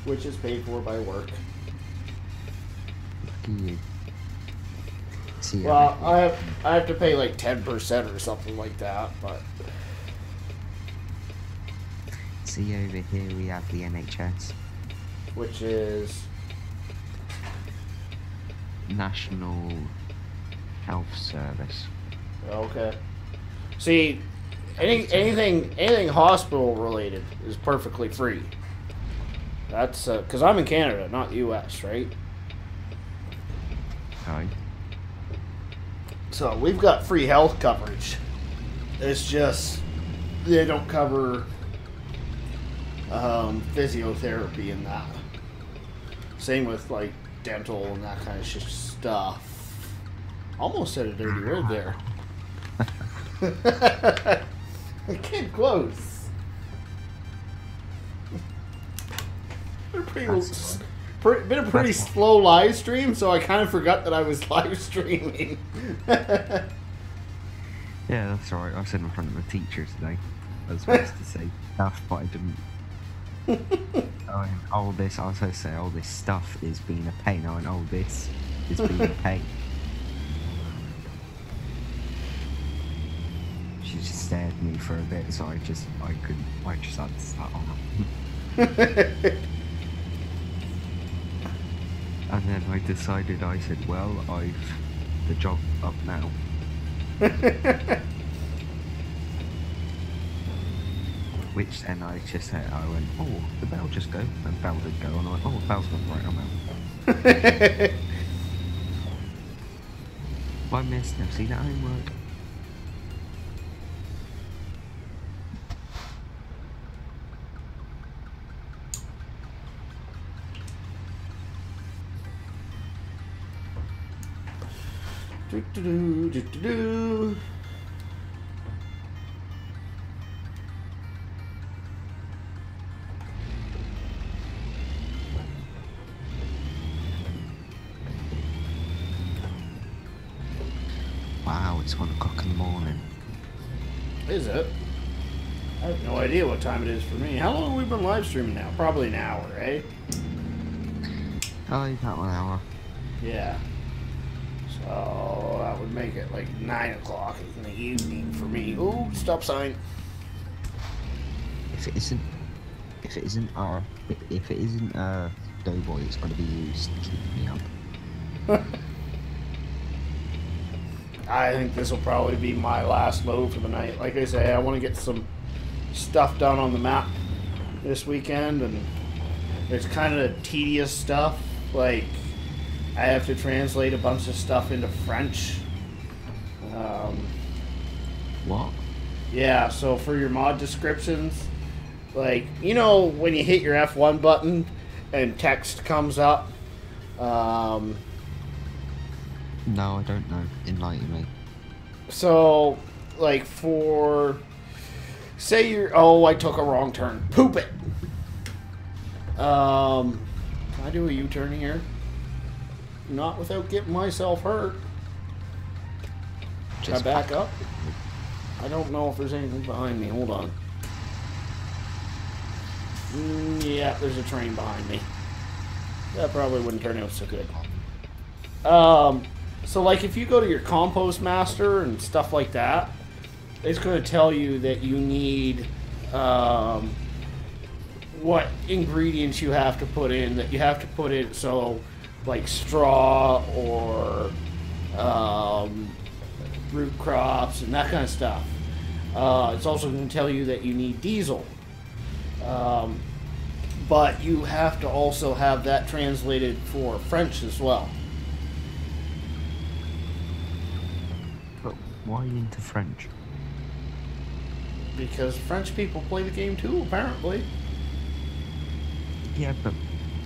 which is paid for by work. Lucky you. See, Well, I have to pay like 10% or something like that, but. See, over here we have the NHS. Which is National Health Service. okay. See, anything hospital related is perfectly free. That's because I'm in Canada, not U.S., right? Right. So we've got free health coverage. It's just they don't cover physiotherapy and that. Same with like dental and that kind of stuff. Almost said a dirty word there. I came close. Been a pretty slow live stream, so I kind of forgot that I was live streaming. Yeah, that's alright. I was in front of a teacher today. I was supposed to say stuff, but I didn't. All this, I was supposed to say, all this stuff is being a pain. I went, all this is being a pain. She just stared at me for a bit, so I just had to start on. And then I decided, I said, well, I've the job up now. Which then I just said, I went, oh, the bell just go, and the bell did go, and I went, oh, the bell's gone, right, I'm out. I missed, now see that homework. Do. It's 1 o'clock in the morning. Is it? I have no idea what time it is for me. How long have we been live streaming now? Probably an hour, eh? Oh, about 1 hour. Yeah. So that would make it like 9 o'clock in the evening for me. Ooh, stop sign. If it isn't Doughboy, it's got to be used to keep me up. I think this will probably be my last load for the night. Like I say, I want to get some stuff done on the map this weekend, and it's kind of tedious stuff. Like, I have to translate a bunch of stuff into French. What? Yeah, so for your mod descriptions, like, you know when you hit your F1 button and text comes up? No, I don't know. Enlighten me. So, like, for... Say you're... Oh, I took a wrong turn. Poop it! Can I do a U-turn here? Not without getting myself hurt. Can I back up? I don't know if there's anything behind me. Hold on. Yeah, there's a train behind me. That probably wouldn't turn out so good. So, like, if you go to your compost master and stuff like that, it's going to tell you that you need what ingredients you have to put in. That you have to put in, so, like, straw or root crops and that kind of stuff. It's also going to tell you that you need diesel. But you have to also have that translated for French as well. But why into French? Because French people play the game too, apparently. Yeah, but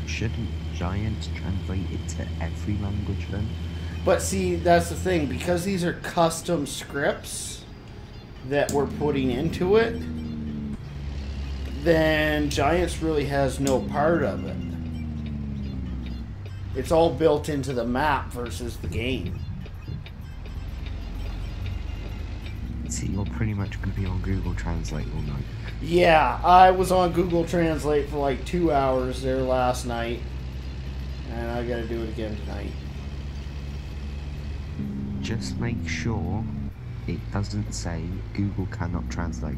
shouldn't Giants translate it to every language then? But see, that's the thing. Because these are custom scripts that we're putting into it, then Giants really has no part of it. It's all built into the map versus the game. See, you're pretty much going to be on Google Translate all night. Yeah, I was on Google Translate for like 2 hours there last night. And I gotta do it again tonight. Just make sure it doesn't say Google cannot translate.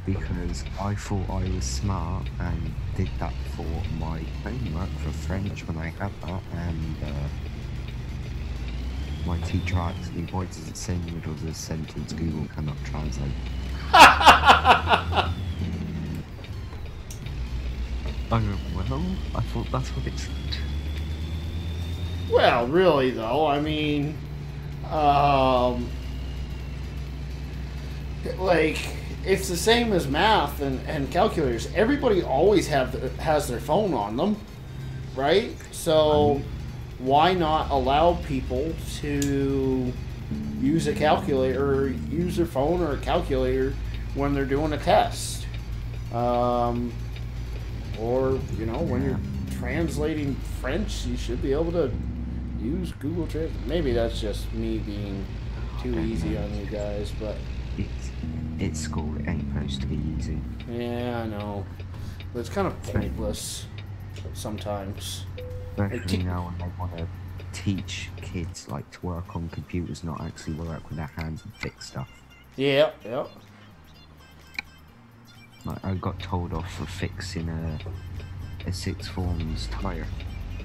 Because I thought I was smart and did that for my homework for French when I had that, and my teacher asked me, why does it say in the middle of the sentence Google cannot translate? I went, well, I thought that's what it said. Well, really though, I mean, like, it's the same as math and calculators. Everybody always has their phone on them, right? So why not allow people to use a calculator or use their phone or a calculator when they're doing a test? Or, you know, when you're translating French, you should be able to use Google Translate. Maybe that's just me being too easy on you guys, but... It's school, it ain't supposed to be easy. Yeah, I know. But it's kind of pointless sometimes. Especially now when I want to teach kids, like, to work on computers, not actually work with their hands and fix stuff. Yeah, yeah. Like, I got told off for fixing a sixth form's tyre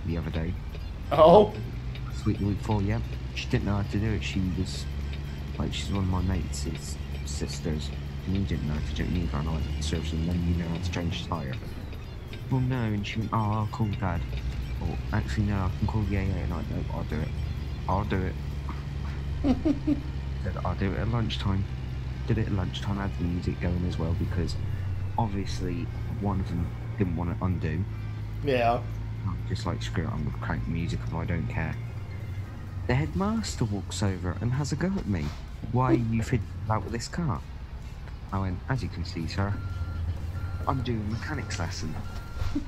the other day. Oh? Sweet the week before, yeah. She didn't know how to do it. She was, like, she's one of my mates' sisters. And he didn't know how to do it either. And I went to the service and then you know how to change the tyre. Well, no. And she went, oh, I'll call Dad. Or, actually, no, I can call the AA. And I went, no, I'll do it. I'll do it. Said, I'll do it at lunchtime. Did it at lunchtime. Had the music going as well because obviously one of them didn't want to undo. Yeah. I'm just like, screw it, I'm going to crank the music and I don't care. The headmaster walks over and has a go at me. Why are you fiddling about with this car? I went, as you can see, sir, I'm doing a mechanics lesson.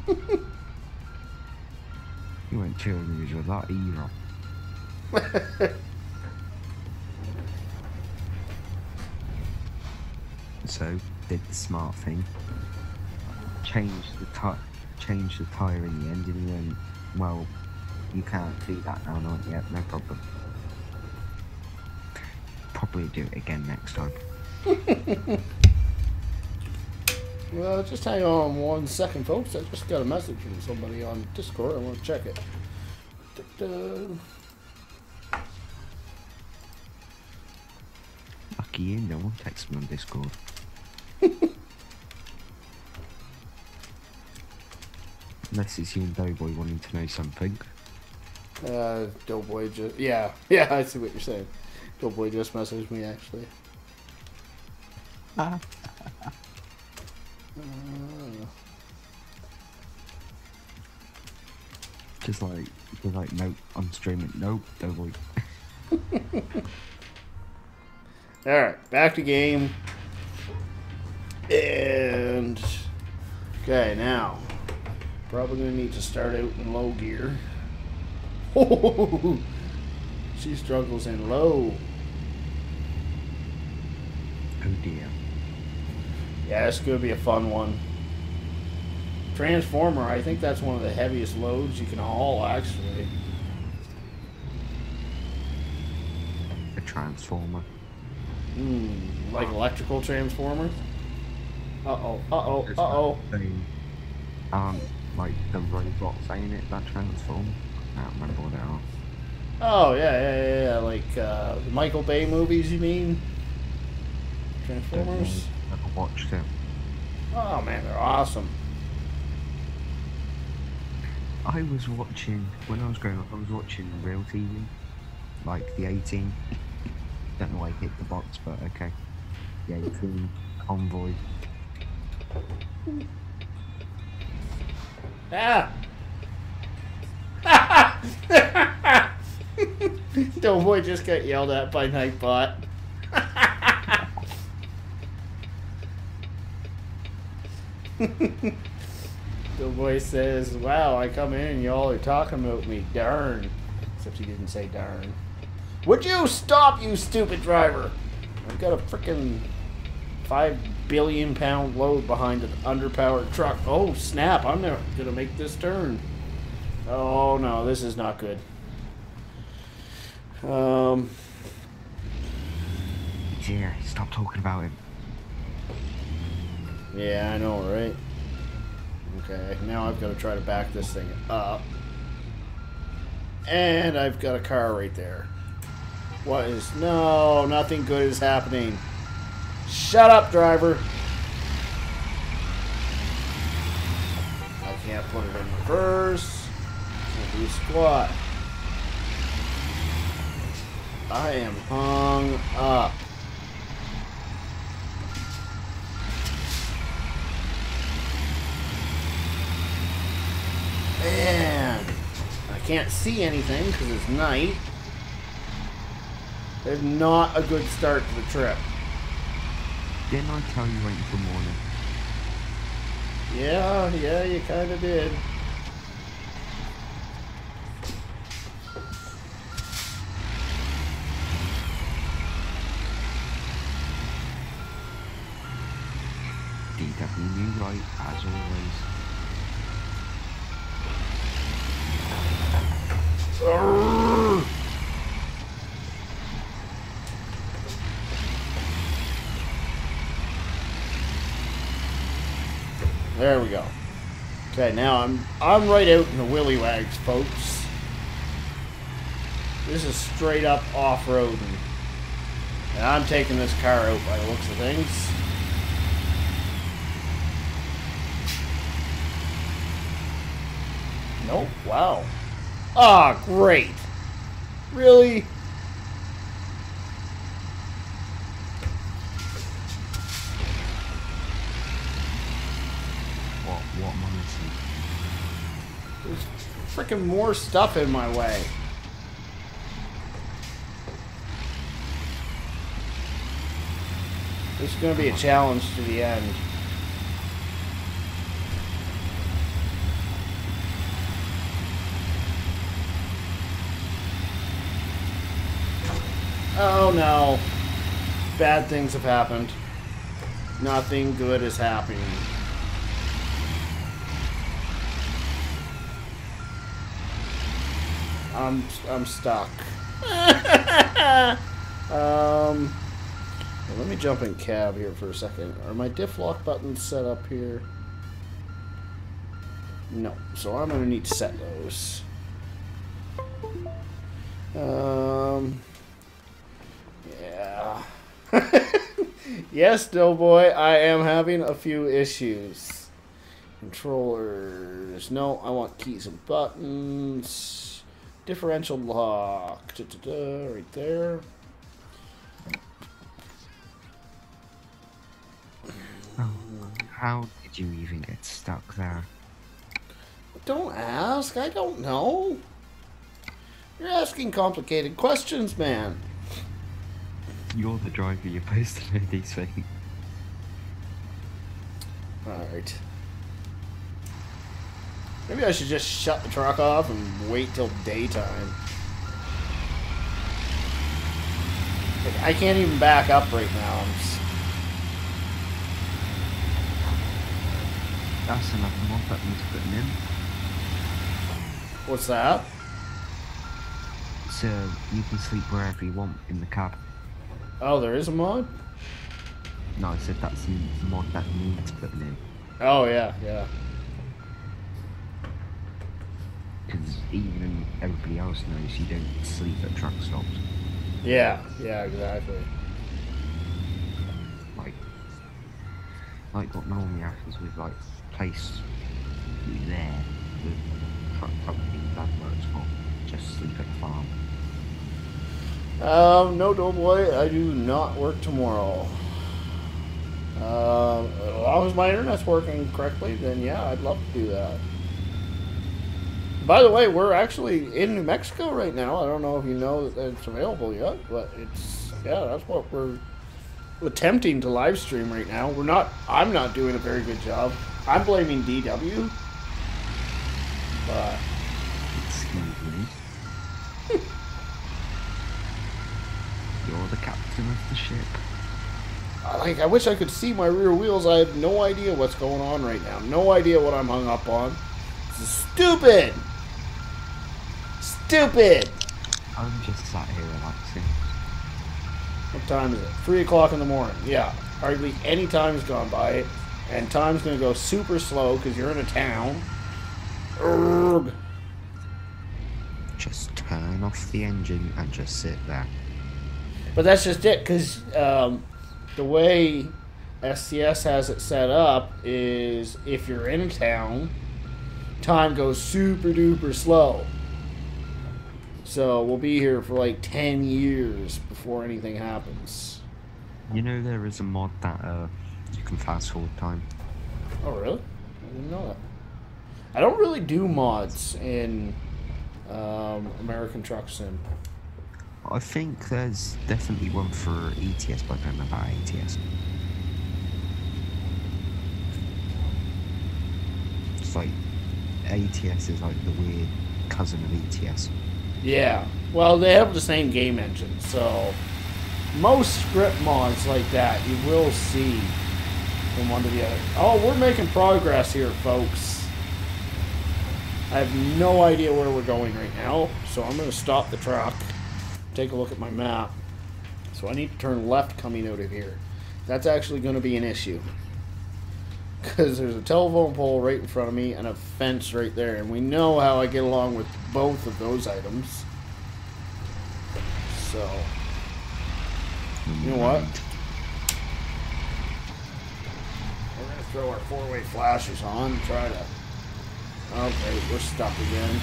You weren't chilling with that either. So did the smart thing. Changed the tire in the end, and he went, well, you can't do that now. And I went, yeah, no problem. Probably do it again next time. Well, just hang on 1 second, folks. I just got a message from somebody on Discord. I want to check it. Lucky you, no one texts me on Discord. Unless it's you and Doughboy wanting to know something. Doughboy just... Yeah, I see what you're saying. Doughboy just messaged me, actually. Just like, nope, I'm streaming. Nope, Doughboy. Alright, back to game. And... Okay, now... Probably gonna need to start out in low gear. Oh, she struggles in low. Oh dear. Yeah, it's gonna be a fun one. Transformer, I think that's one of the heaviest loads you can haul, actually. A transformer. Like electrical transformers? Uh-oh. Like the robot saying it, that transform. I can't remember what they are. Oh, yeah. Like the Michael Bay movies, you mean? Transformers? Never watched it. Oh, man, they're awesome. I was watching, when I was growing up, I was watching real TV. Like the 18. Don't know why I hit the box, but okay. The 18 Convoy. Ah! Doughboy just got yelled at by Nightbot. Doughboy says, wow, I come in and y'all are talking about me. Darn. Except he didn't say darn. Would you stop, you stupid driver? I've got a freaking 5 billion pound load behind an underpowered truck. Oh, snap. I'm not going to make this turn. Oh, no. This is not good. Yeah, stop talking about him. Yeah, I know, right? Okay, now I've got to try to back this thing up. And I've got a car right there. What is... No, nothing good is happening. Shut up, driver. I can't put it in reverse. Can't do squat. I am hung up. Man, I can't see anything because it's night. It's not a good start to the trip. Didn't I tell you wait until morning? Yeah, you kind of did. DW knew right, as always. Arrgh. There we go. Okay, now I'm right out in the willy wags, folks. This is straight up off-roading. And I'm taking this car out by the looks of things. Nope, wow. Ah, great. Really? What am I missing? There's freaking more stuff in my way. This is going to be a challenge to the end. Oh no. Bad things have happened. Nothing good is happening. I'm stuck. Let me jump in cab here for a second. Are my diff lock buttons set up here? No. So I'm gonna need to set those. Yeah. Yes, Doughboy, I am having a few issues. Controllers. No, I want keys and buttons. Differential lock. Da-da-da, right there. Oh, how did you even get stuck there? Don't ask. I don't know. You're asking complicated questions, man. You're the driver, you're supposed to know these things. Alright. Maybe I should just shut the truck off and wait till daytime. Like, I can't even back up right now. That's another mod that needs putting in. What's that? So you can sleep wherever you want in the cab. Oh, there is a mod? No, I said that's a mod that needs putting in. Oh, yeah, yeah. Because even everybody else knows you don't sleep at truck stops. Yeah, yeah, exactly. Like what normally happens with like place you there, the truck company that works for, just sleep at the farm. No, Doughboy, I do not work tomorrow. As long as my internet's working correctly, then yeah, I'd love to do that. By the way, we're actually in New Mexico right now. I don't know if you know that it's available yet, but it's, yeah, that's what we're attempting to live stream right now. I'm not doing a very good job. I'm blaming DW. But Excuse me. You're the captain of the ship. I wish I could see my rear wheels. I have no idea what's going on right now. No idea what I'm hung up on. This is stupid! Stupid! I'm just sat here relaxing. What time is it? 3 o'clock in the morning. Yeah, hardly any time's gone by. And time's going to go super slow because you're in a town. Urgh. Just turn off the engine and just sit there. But that's just it, because the way SCS has it set up is if you're in a town, time goes super duper slow. So we'll be here for like 10 years before anything happens. You know there is a mod that you can fast forward time. Oh, really? I didn't know that. I don't really do mods in American Truck Sim. I think there's definitely one for ETS, but I don't know about ATS. It's like ATS is like the weird cousin of ETS. Yeah. Well, they have the same game engine, so most script mods like that you will see from one to the other. Oh, we're making progress here, folks. I have no idea where we're going right now, so I'm going to stop the truck, take a look at my map. So I need to turn left coming out of here. That's actually going to be an issue, because there's a telephone pole right in front of me and a fence right there, and we know how I get along with both of those items. So, you know what? We're going to throw our four-way flashers on and try to... Okay, we're stuck again.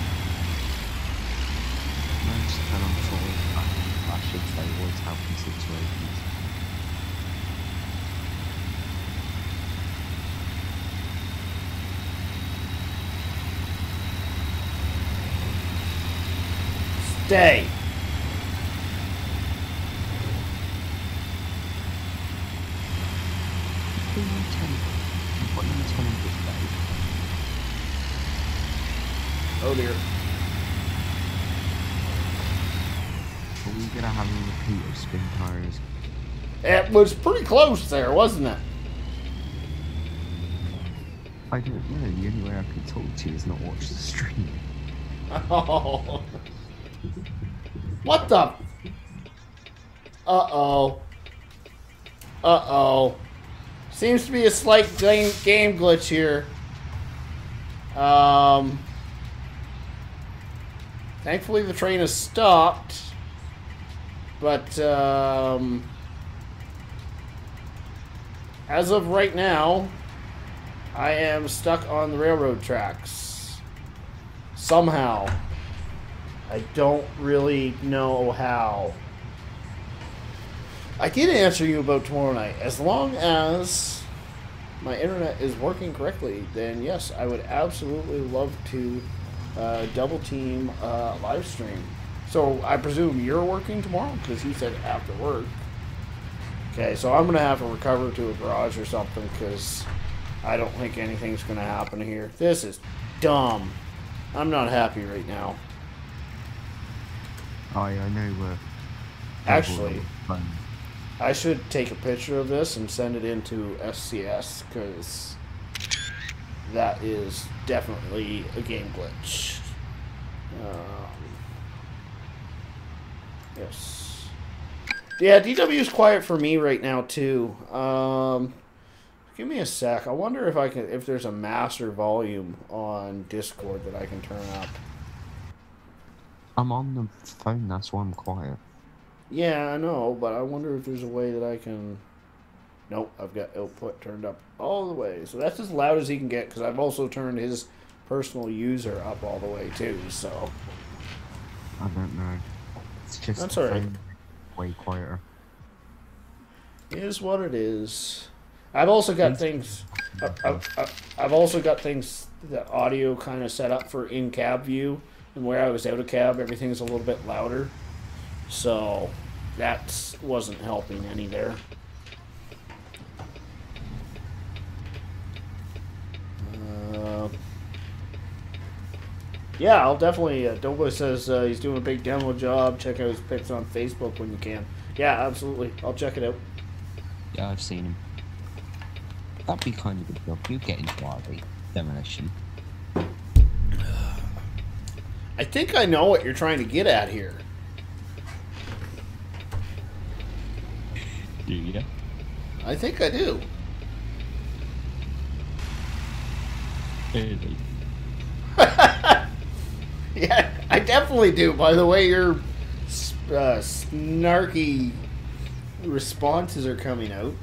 Most turn on forward flashes, they always help in situations. Stay. Oh dear. Oh, you gonna have a repeat of spin tires? It was pretty close there, wasn't it? I don't know. The only way I could talk to you is not watch the stream. Oh. What the? Uh-oh. Uh-oh. Seems to be a slight game glitch here. Thankfully the train has stopped. But, as of right now, I am stuck on the railroad tracks. Somehow. I don't really know how. I did answer you about tomorrow night. As long as my internet is working correctly, then yes, I would absolutely love to double team live stream. So I presume you're working tomorrow? Because you said after work. Okay, so I'm going to have to recover to a garage or something because I don't think anything's going to happen here. This is dumb. I'm not happy right now. I know. Actually, I should take a picture of this and send it into SCS because that is definitely a game glitch. Yes. Yeah, DW is quiet for me right now too. Give me a sec. I wonder if there's a master volume on Discord that I can turn up. I'm on the phone, that's why I'm quiet. Yeah, I know, but I wonder if there's a way that I can... Nope, I've got output turned up all the way. So that's as loud as he can get, because I've also turned his personal user up all the way, too, so... I don't know. It's just that's alright. Way quieter. It is what it is. I've also got things... I've also got things, the audio kind of set up for in-cab view, and where I was out of cab, everything's a little bit louder. So, that wasn't helping any there. Yeah, I'll definitely... Doughboy says he's doing a big demo job. Check out his pics on Facebook when you can. Yeah, absolutely. I'll check it out. Yeah, I've seen him. That'd be kind of a good job. You get into RV demolition. I think I know what you're trying to get at here. Do you? I think I do. Really? Yeah, I definitely do. By the way, your snarky responses are coming out.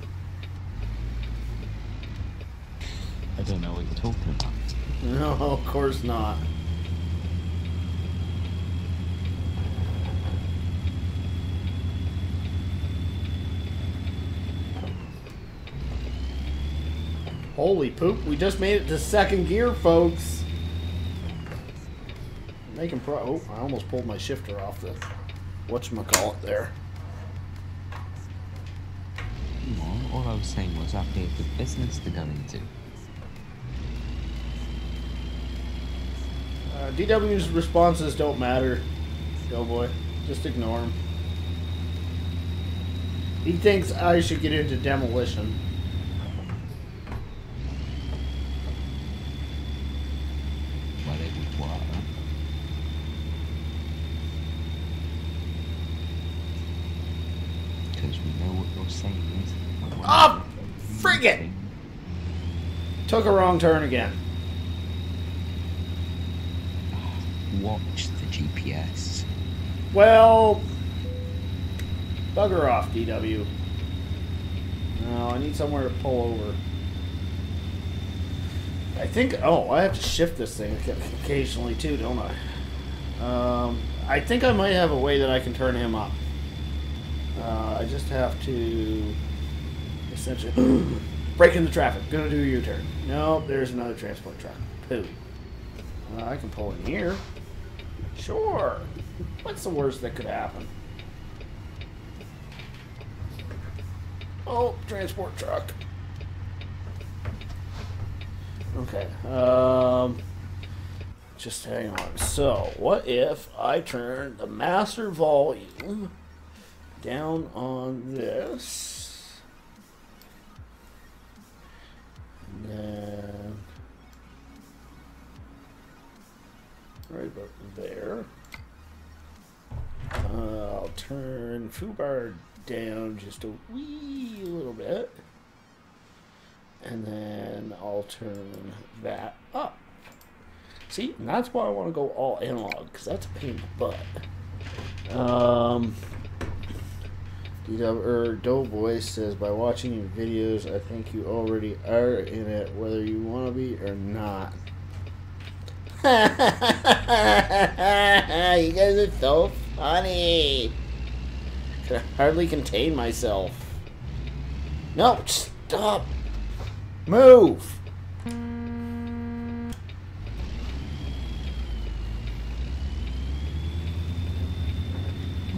I don't know what you're talking about. No, of course not. Holy poop, we just made it to second gear, folks. Making oh, I almost pulled my shifter off the whatchamacallit there. No, all I was saying was that'd be a good business to go into. DW's responses don't matter, Doughboy. Just ignore him. He thinks I should get into demolition. Well, it would work. Because we know what you're saying is... Oh, frigate! Took a wrong turn again. Watch the GPS. Well, bugger off, DW. No, I need somewhere to pull over. I think, oh, I have to shift this thing occasionally too, don't I? I think I might have a way that I can turn him up. I just have to essentially break in the traffic. Gonna do a U-turn. No, there's another transport truck. Pooh. I can pull in here. Sure. What's the worst that could happen? Oh, transport truck. Okay. Just hang on. So, what if I turn the master volume down on this. And then right about there. I'll turn foobar down just a wee little bit. And then I'll turn that up. See, and that's why I want to go all analog, because that's a pain in the butt. Doughboy says, by watching your videos, I think you already are in it, whether you want to be or not. You guys are so funny. Could hardly contain myself. No, stop. Move.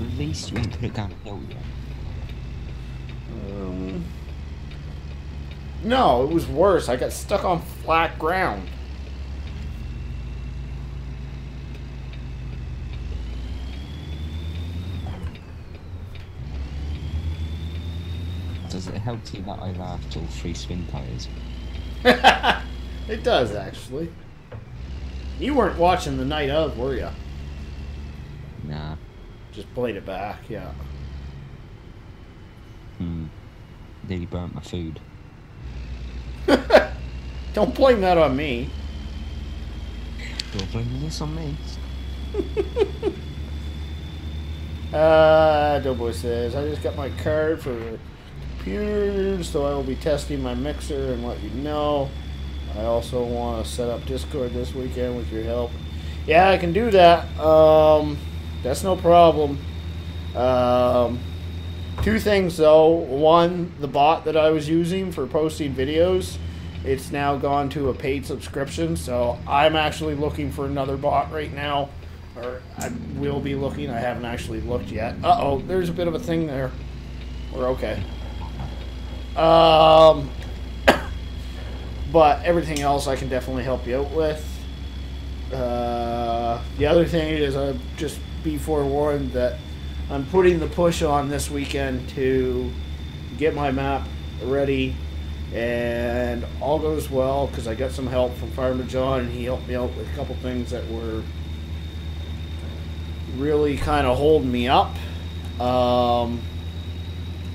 At least you ain't put it down a hill yet. No, it was worse. I got stuck on flat ground. Does it help you that I laughed all 3 spin tires? It does, actually. You weren't watching the night of, were you? Nah. Just played it back, yeah. Nearly burnt my food. Don't blame that on me. You're blaming this on me. Doughboy says, I just got my card for computer, so I will be testing my mixer and let you know. I also want to set up Discord this weekend with your help. Yeah, I can do that. That's no problem. 2 things though. One, the bot that I was using for posting videos, it's now gone to a paid subscription, so I'm actually looking for another bot right now. Or I will be looking. I haven't actually looked yet. Uh-oh, there's a bit of a thing there. We're okay. But everything else I can definitely help you out with. The other thing is, just be forewarned that I'm putting the push on this weekend to get my map ready, and all goes well because I got some help from Farmer John, and he helped me out with a couple things that were really kind of holding me up.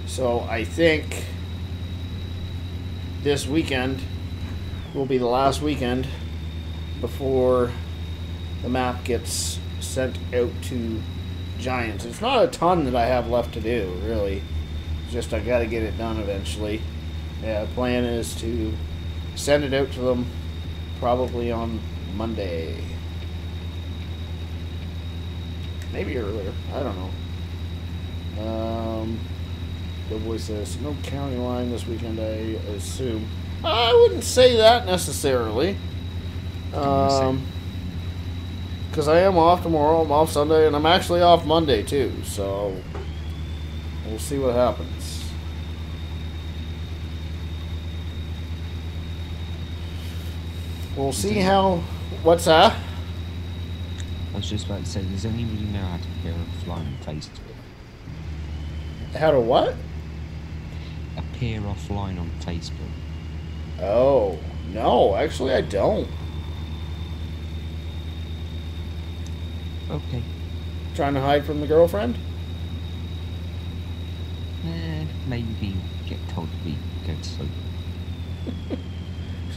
So I think this weekend will be the last weekend before the map gets sent out to Giants. It's not a ton that I have left to do, really. It's just I got to get it done eventually. Yeah, the plan is to send it out to them probably on Monday. Maybe earlier. I don't know. The boy says, no county line this weekend, I assume. I wouldn't say that necessarily. Because I am off tomorrow, I'm off Sunday, and I'm actually off Monday too, so we'll see what happens. We'll see how... What's that? I was just about to say, does anybody know how to appear offline on Facebook? How to what? Appear offline on Facebook. Oh, no, actually I don't. Okay. Trying to hide from the girlfriend? Maybe get told to go to sleep.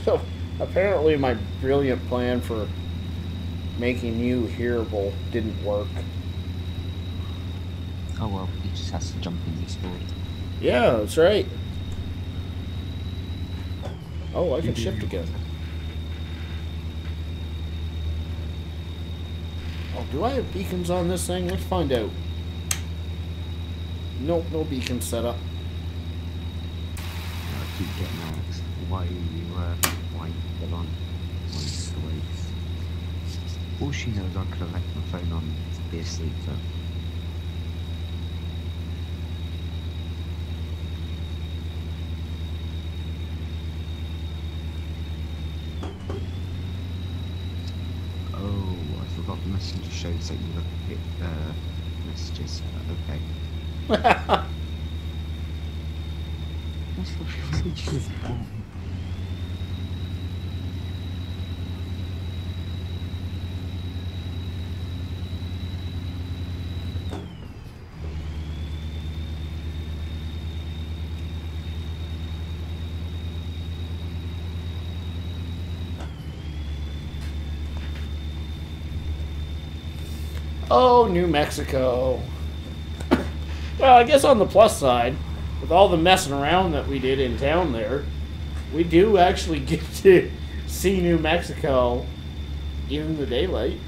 So, apparently my brilliant plan for making you hearable didn't work. Oh well, he just has to jump in this story. Yeah, that's right. Oh, I can shift again. Oh, do I have beacons on this thing? Let's find out. Nope, no beacon set up. I keep getting asked why you get on the waves. All she knows, I could have left my phone on to be asleep for. Oh, I forgot the messenger shows that you look at messages. Okay. That's for future. Oh, New Mexico. Well, I guess on the plus side, with all the messing around that we did in town there, we do actually get to see New Mexico in the daylight.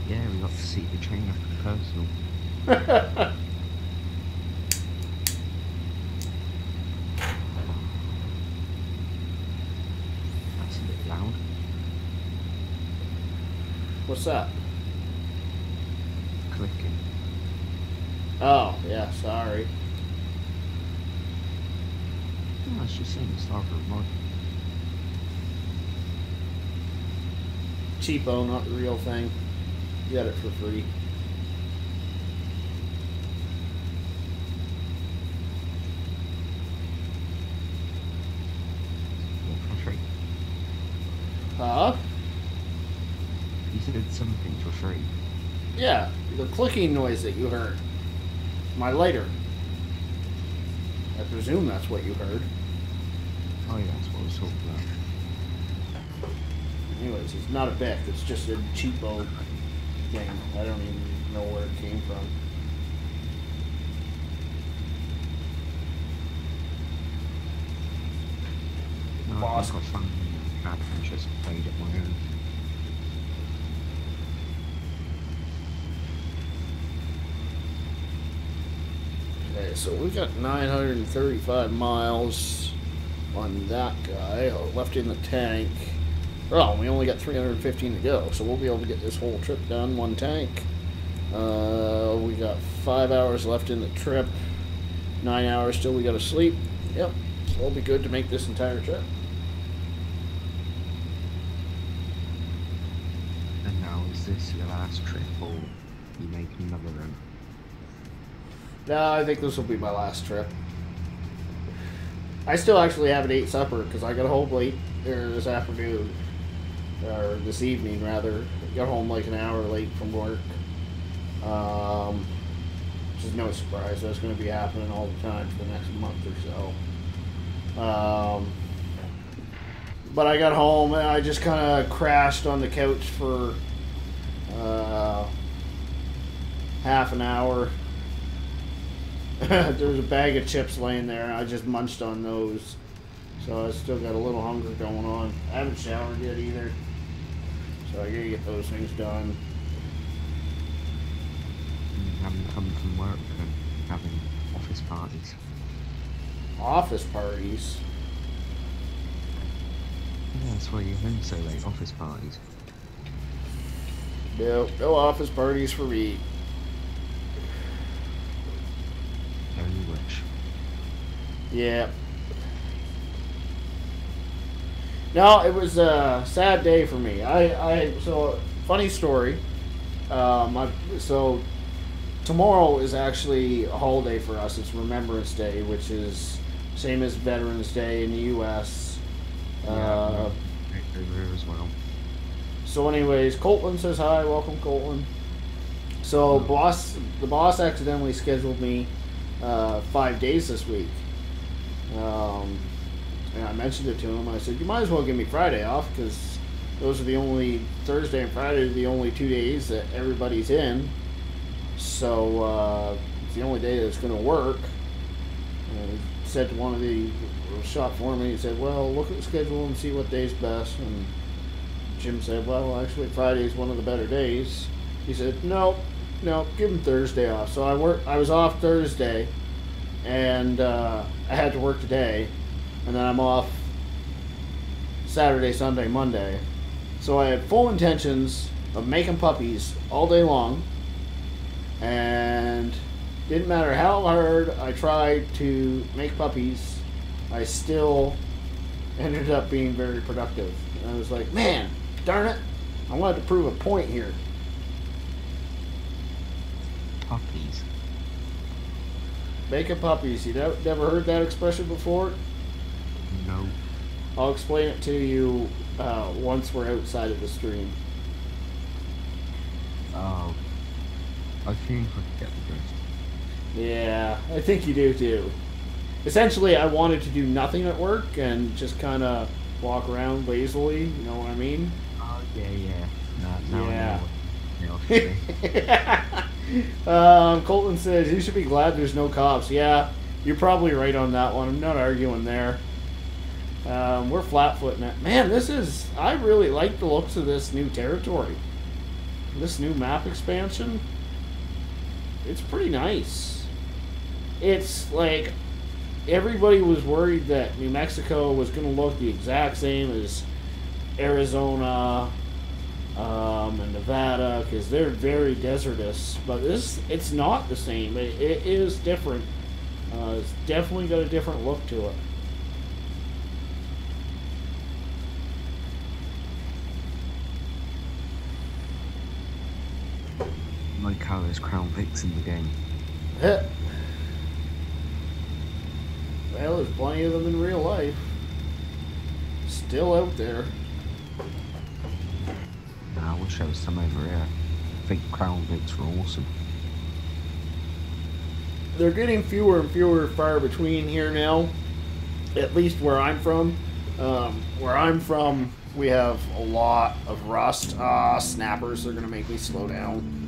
Yeah, we got to see the train up personal. That's a bit loud. What's that? Clicking. Oh, yeah, sorry. No, it's just saying it's over mod. Cheapo, not the real thing. You got it for free. Yeah, for free. Huh? You said something for free. Yeah, the clicking noise that you heard. My lighter. I presume that's what you heard. Oh yeah, that's what I was talking about. Anyways, it's not a Bic, it's just a cheapo thing. I don't even know where it came from. No, Boss. I think I found that and just played it my own. Okay, so we got 935 miles on that guy left in the tank. Well, we only got 315 to go, so we'll be able to get this whole trip done, one tank. We got 5 hours left in the trip. 9 hours still we gotta sleep. Yep, so we'll be good to make this entire trip. And now, is this your last trip or you making another one? No, I think this will be my last trip. I still actually haven't ate supper because I got home late this afternoon, or this evening rather. Got home like an hour late from work. Which is no surprise. That's going to be happening all the time for the next month or so. But I got home and I just kind of crashed on the couch for half an hour. There was a bag of chips laying there and I just munched on those. So I still got a little hunger going on. I haven't showered yet either. So I gotta get those things done. Having come from work and having office parties. Office parties? Yeah, that's why you're home so late, office parties. No office parties for me. Only wish. Yeah. No, it was a sad day for me. So funny story. So tomorrow is actually a holiday for us. It's Remembrance Day, which is same as Veterans Day in the U.S. Over as well. So, anyways, Coltland says hi. Welcome, Coltland. So, the boss accidentally scheduled me 5 days this week. And I mentioned it to him. I said, you might as well give me Friday off because those are the only, Thursday and Friday are the only 2 days that everybody's in. So it's the only day that's going to work. And he said to one of the shop foremen, he said, well, look at the schedule and see what day's best. And Jim said, well, actually Friday's one of the better days. He said, no, give him Thursday off. So I was off Thursday, and I had to work today. And then I'm off Saturday, Sunday, Monday. So I had full intentions of making puppies all day long. And didn't matter how hard I tried to make puppies, I still ended up being very productive. And I was like, man, darn it, I wanted to prove a point here. puppies. Make a puppies. You never heard that expression before? No. I'll explain it to you once we're outside of the stream. Oh. I think I get the drift. Yeah, I think you do too. Essentially, I wanted to do nothing at work and just kind of walk around lazily. You know what I mean? Oh, yeah. Now Yeah. I know. Colton says, you should be glad there's no cops. Yeah, you're probably right on that one. I'm not arguing there. We're flat-footing it. Man, I really like the looks of this new territory. This new map expansion. It's pretty nice. It's like, everybody was worried that New Mexico was going to look the exact same as Arizona, and Nevada, because they're very desertous, but it's not the same. It is different. It's definitely got a different look to it. Like how there's Crown Vics in the game. Well, there's plenty of them in real life. Still out there. I wish there was some over here. I think Crown Vics were awesome. They're getting fewer and fewer far between here now. At least where I'm from. Where I'm from, we have a lot of rust. Snappers, they're going to make me slow down.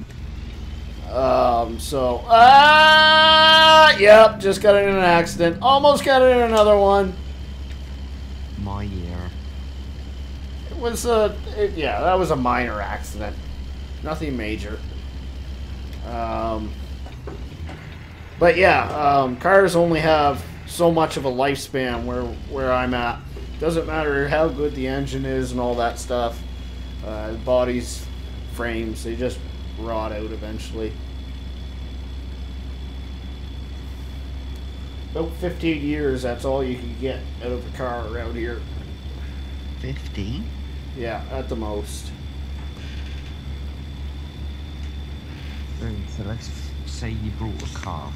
Yep, just got in an accident. Almost got in another one. My year. It was yeah, that was a minor accident. Nothing major. But yeah, cars only have so much of a lifespan where I'm at. Doesn't matter how good the engine is and all that stuff. Bodies, frames, they just rot out eventually. About 15 years, that's all you can get out of a car around here. 15? Yeah, at the most. So let's say you bought a car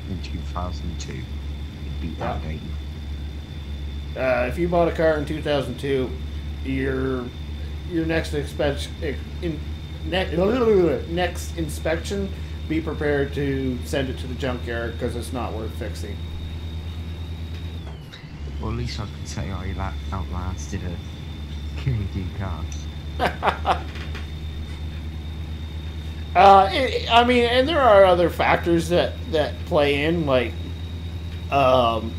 in 2002. It'd be outdated. If you bought a car in 2002, your next next inspection, be prepared to send it to the junkyard because it's not worth fixing. Well, at least I could say I outlasted a Canadian car. I mean, and there are other factors that play in, like how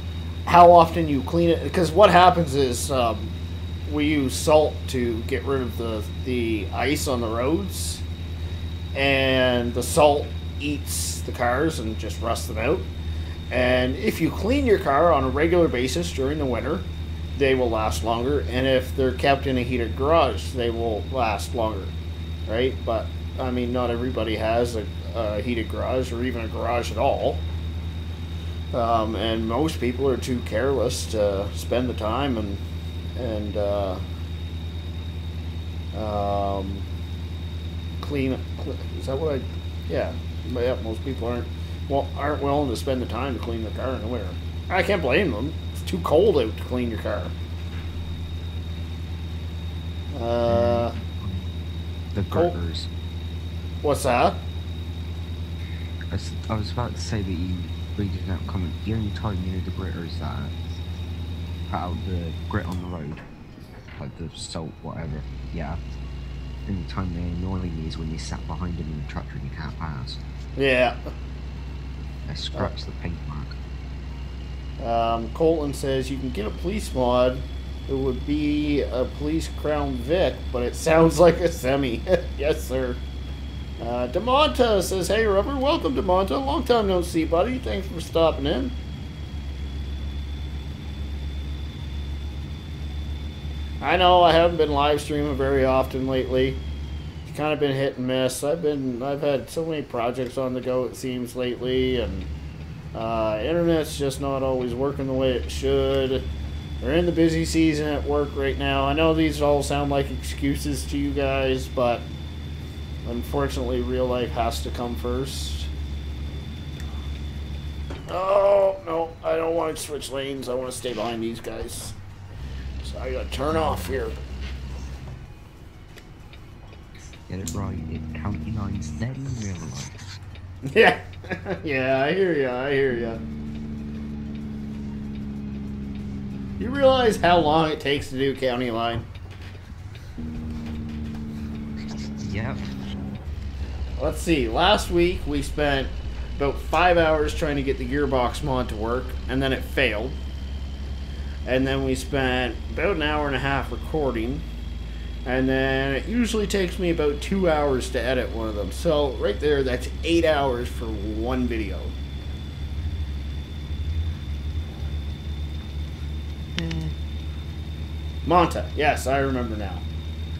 often you clean it. Because what happens is we use salt to get rid of the ice on the roads, and the salt eats the cars and just rusts them out. And if you clean your car on a regular basis during the winter, they will last longer. And if they're kept in a heated garage, they will last longer, right? But I mean, not everybody has a heated garage or even a garage at all. And most people are too careless to spend the time and clean. Is that what I? Yeah. But yeah, most people aren't willing to spend the time to clean their car in the winter. I can't blame them. It's too cold out to clean your car. The gritters. What's that? I was about to say that you reading that comment. The only time you know the gritters that put out the grit on the road, like the salt, whatever. Yeah. The only time they annoy me is when you sat behind them in the tractor and you can't pass. Yeah. They scratch the paint mark. Colton says you can get a police mod. It would be a police Crown Vic, but it sounds like a semi. Yes, sir. DeMonta says, hey, Rubber. Welcome, DeMonta. Long time no see, buddy. Thanks for stopping in. I know I haven't been live streaming very often lately. It's kind of been hit and miss. I've had so many projects on the go, it seems, lately, and internet's just not always working the way it should. We're in the busy season at work right now. I know these all sound like excuses to you guys, but unfortunately real life has to come first. Oh, no. I don't want to switch lanes. I want to stay behind these guys. So I gotta turn off here. Get it right. It county lines then in real life. Yeah. Yeah, I hear ya. I hear ya. You realize how long it takes to do county line? Yep. Let's see. Last week we spent about 5 hours trying to get the gearbox mod to work, and then it failed. And then we spent about an hour and a half recording, and then it usually takes me about 2 hours to edit one of them. So right there, that's 8 hours for one video. Monta, yes, I remember now.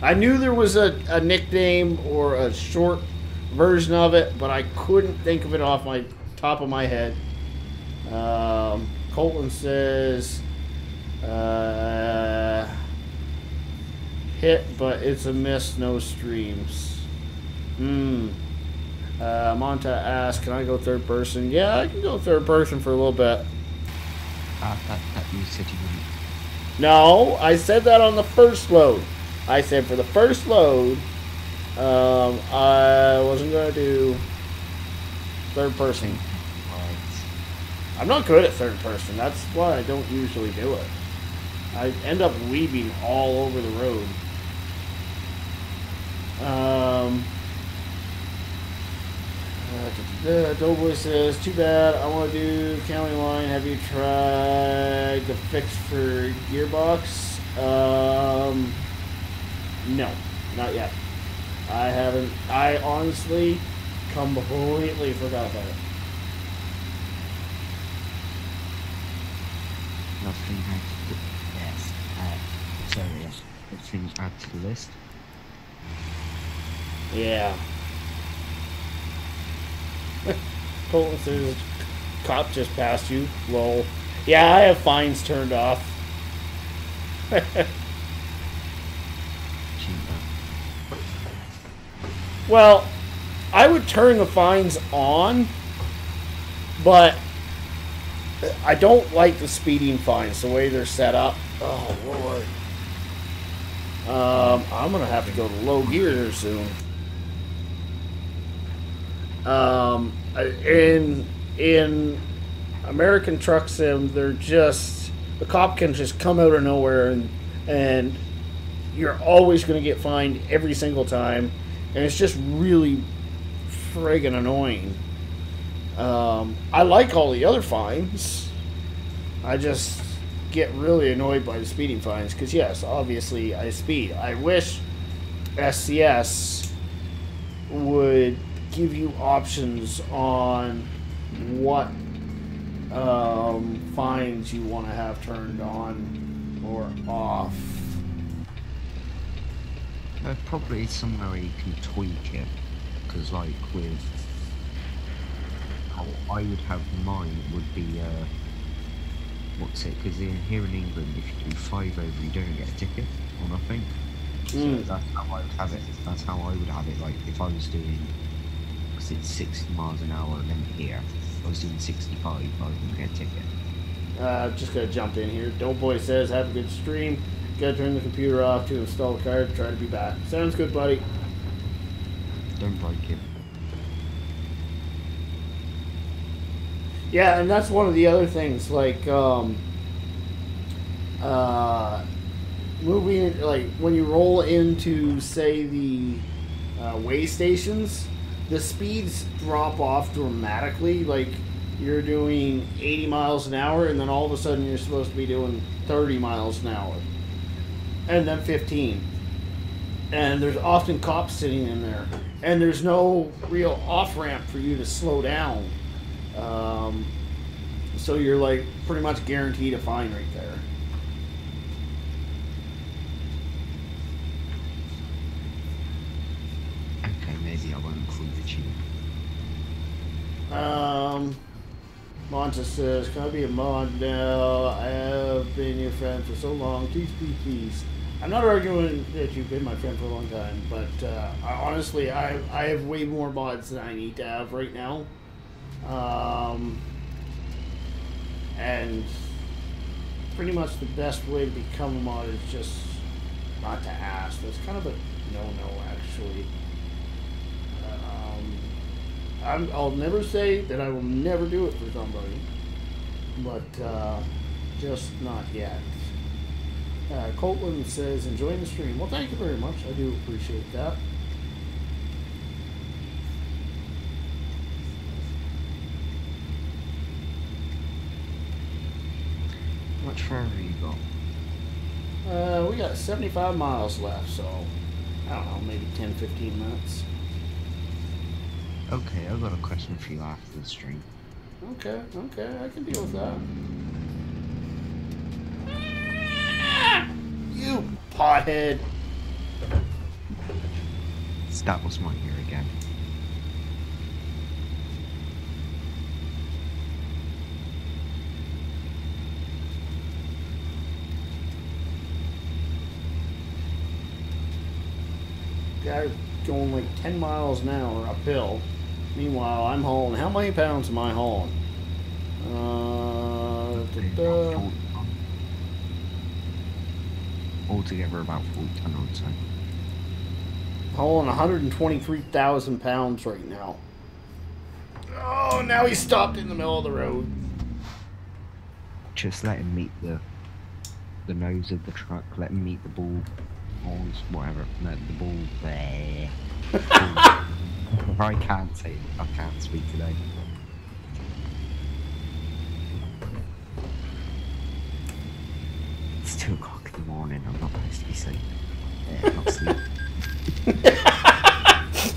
I knew there was a nickname or a short version of it, but I couldn't think of it off my top of my head. Colton says, hit, but it's a miss, no streams. Monta asks, can I go third person? Yeah, I can go third person for a little bit. That you said you wouldn't. No, I said that on the first load. I said for the first load, I wasn't going to do third person. Right. I'm not good at third person. That's why I don't usually do it. I end up weaving all over the road. Doughboy says, too bad, I want to do county line. Have you tried the fix for gearbox? No, not yet. I haven't. I honestly completely forgot about it. Nothing add to the yes. Sorry, nothing add to the list. Yeah. Colton says, cop just passed you. Lol. Yeah, I have fines turned off. Well, I would turn the fines on, but I don't like the speeding fines, the way they're set up. Oh, Lord. I'm going to have to go to low gear soon. In American Truck Sim, they're just, the cop can just come out of nowhere and you're always going to get fined every single time, and it's just really friggin' annoying. I like all the other fines. I just get really annoyed by the speeding fines because, yes, obviously I speed. I wish SCS would give you options on what fines you want to have turned on or off. Probably somewhere you can tweak it, because like with how I would have mine would be what's it? Because here in England, if you do 5 over, you don't get a ticket or nothing. So that's how I would have it. That's how I would have it. Like if I was doing, because it's 60 miles an hour, and then here if I was doing 65, I wouldn't get a ticket. Just gonna jump in here. Doughboy says, have a good stream. Gotta turn the computer off to install the card. Try to be back. Sounds good, buddy. Don't break it. Yeah, and that's one of the other things. Like, moving, like when you roll into, say, the way stations, the speeds drop off dramatically. Like you're doing 80 miles an hour, and then all of a sudden you're supposed to be doing 30 miles an hour. And then 15. And there's often cops sitting in there. And there's no real off-ramp for you to slow down. So you're like pretty much guaranteed a fine right there. Okay, maybe I won't include the tune. Monta says, can I be a mod now? I have been your friend for so long. Please, please, please. I'm not arguing that you've been my friend for a long time, but honestly, I have way more mods than I need to have right now. And pretty much the best way to become a mod is just not to ask. That's kind of a no-no, actually. I'll never say that I will never do it for somebody, but just not yet. Coltland says, enjoying the stream. Well, thank you very much. I do appreciate that. How much further you got? We got 75 miles left, so I don't know, maybe 10-15 minutes. Okay, I've got a question for you after the stream. Okay, I can deal with that. You pothead! That was my ear again. Guy going like 10 miles an hour uphill. Meanwhile, I'm hauling. How many pounds am I hauling? Altogether about 40 ton, I would say. Hauling 123,000 pounds right now. Oh, now he stopped in the middle of the road. Just let him meet the nose of the truck. Let him meet the ball horns, whatever. No, the ball there. I can't say it. I can't speak today. It's 2 o'clock in the morning. I'm not supposed to be sleeping. Yeah, not sleeping.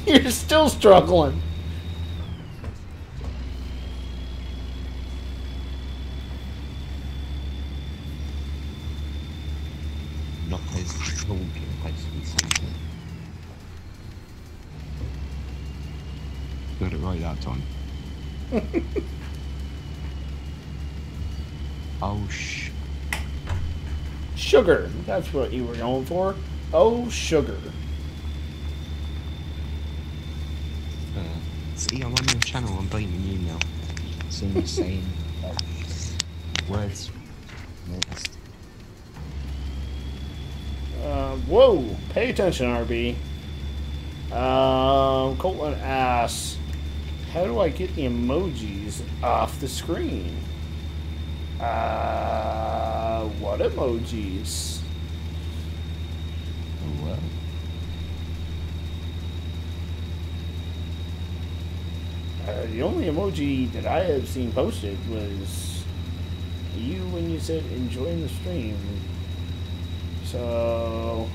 You're still struggling. Not supposed to be sleeping. Got it right that time. Oh, Sugar. That's what you were going for. Oh, sugar. See, I'm on your channel. I'm blaming you now. So you're saying words next. Whoa. Pay attention, RB. Coltland asks, how do I get the emojis off the screen? What emojis? Oh, well. The only emoji that I have seen posted was you when you said enjoying the stream. So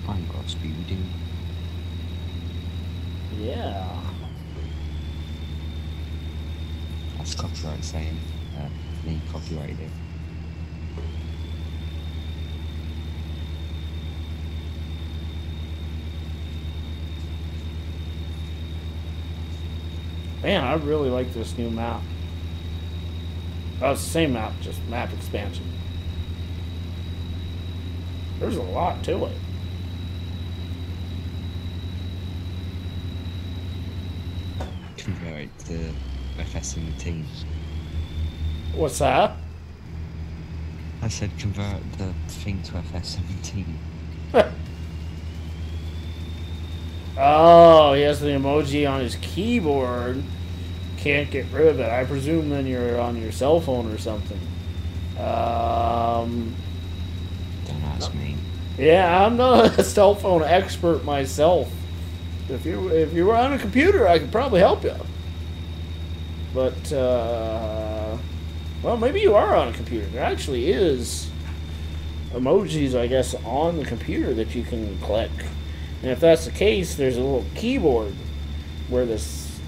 I'm got speeding. yeah. That's copyright saying me copyrighted it. Man, I really like this new map. Oh, it's the same map, just map expansion. There's a lot to it. Convert it to FS17. What's that? I said convert the thing to FS17. Oh, he has the emoji on his keyboard. Can't get rid of it. I presume then you're on your cell phone or something. Don't ask me. Yeah, I'm not a cell phone expert myself. If you were on a computer, I could probably help you. But well, maybe you are on a computer. There actually is emojis, I guess, on the computer that you can click. And if that's the case, there's a little keyboard where this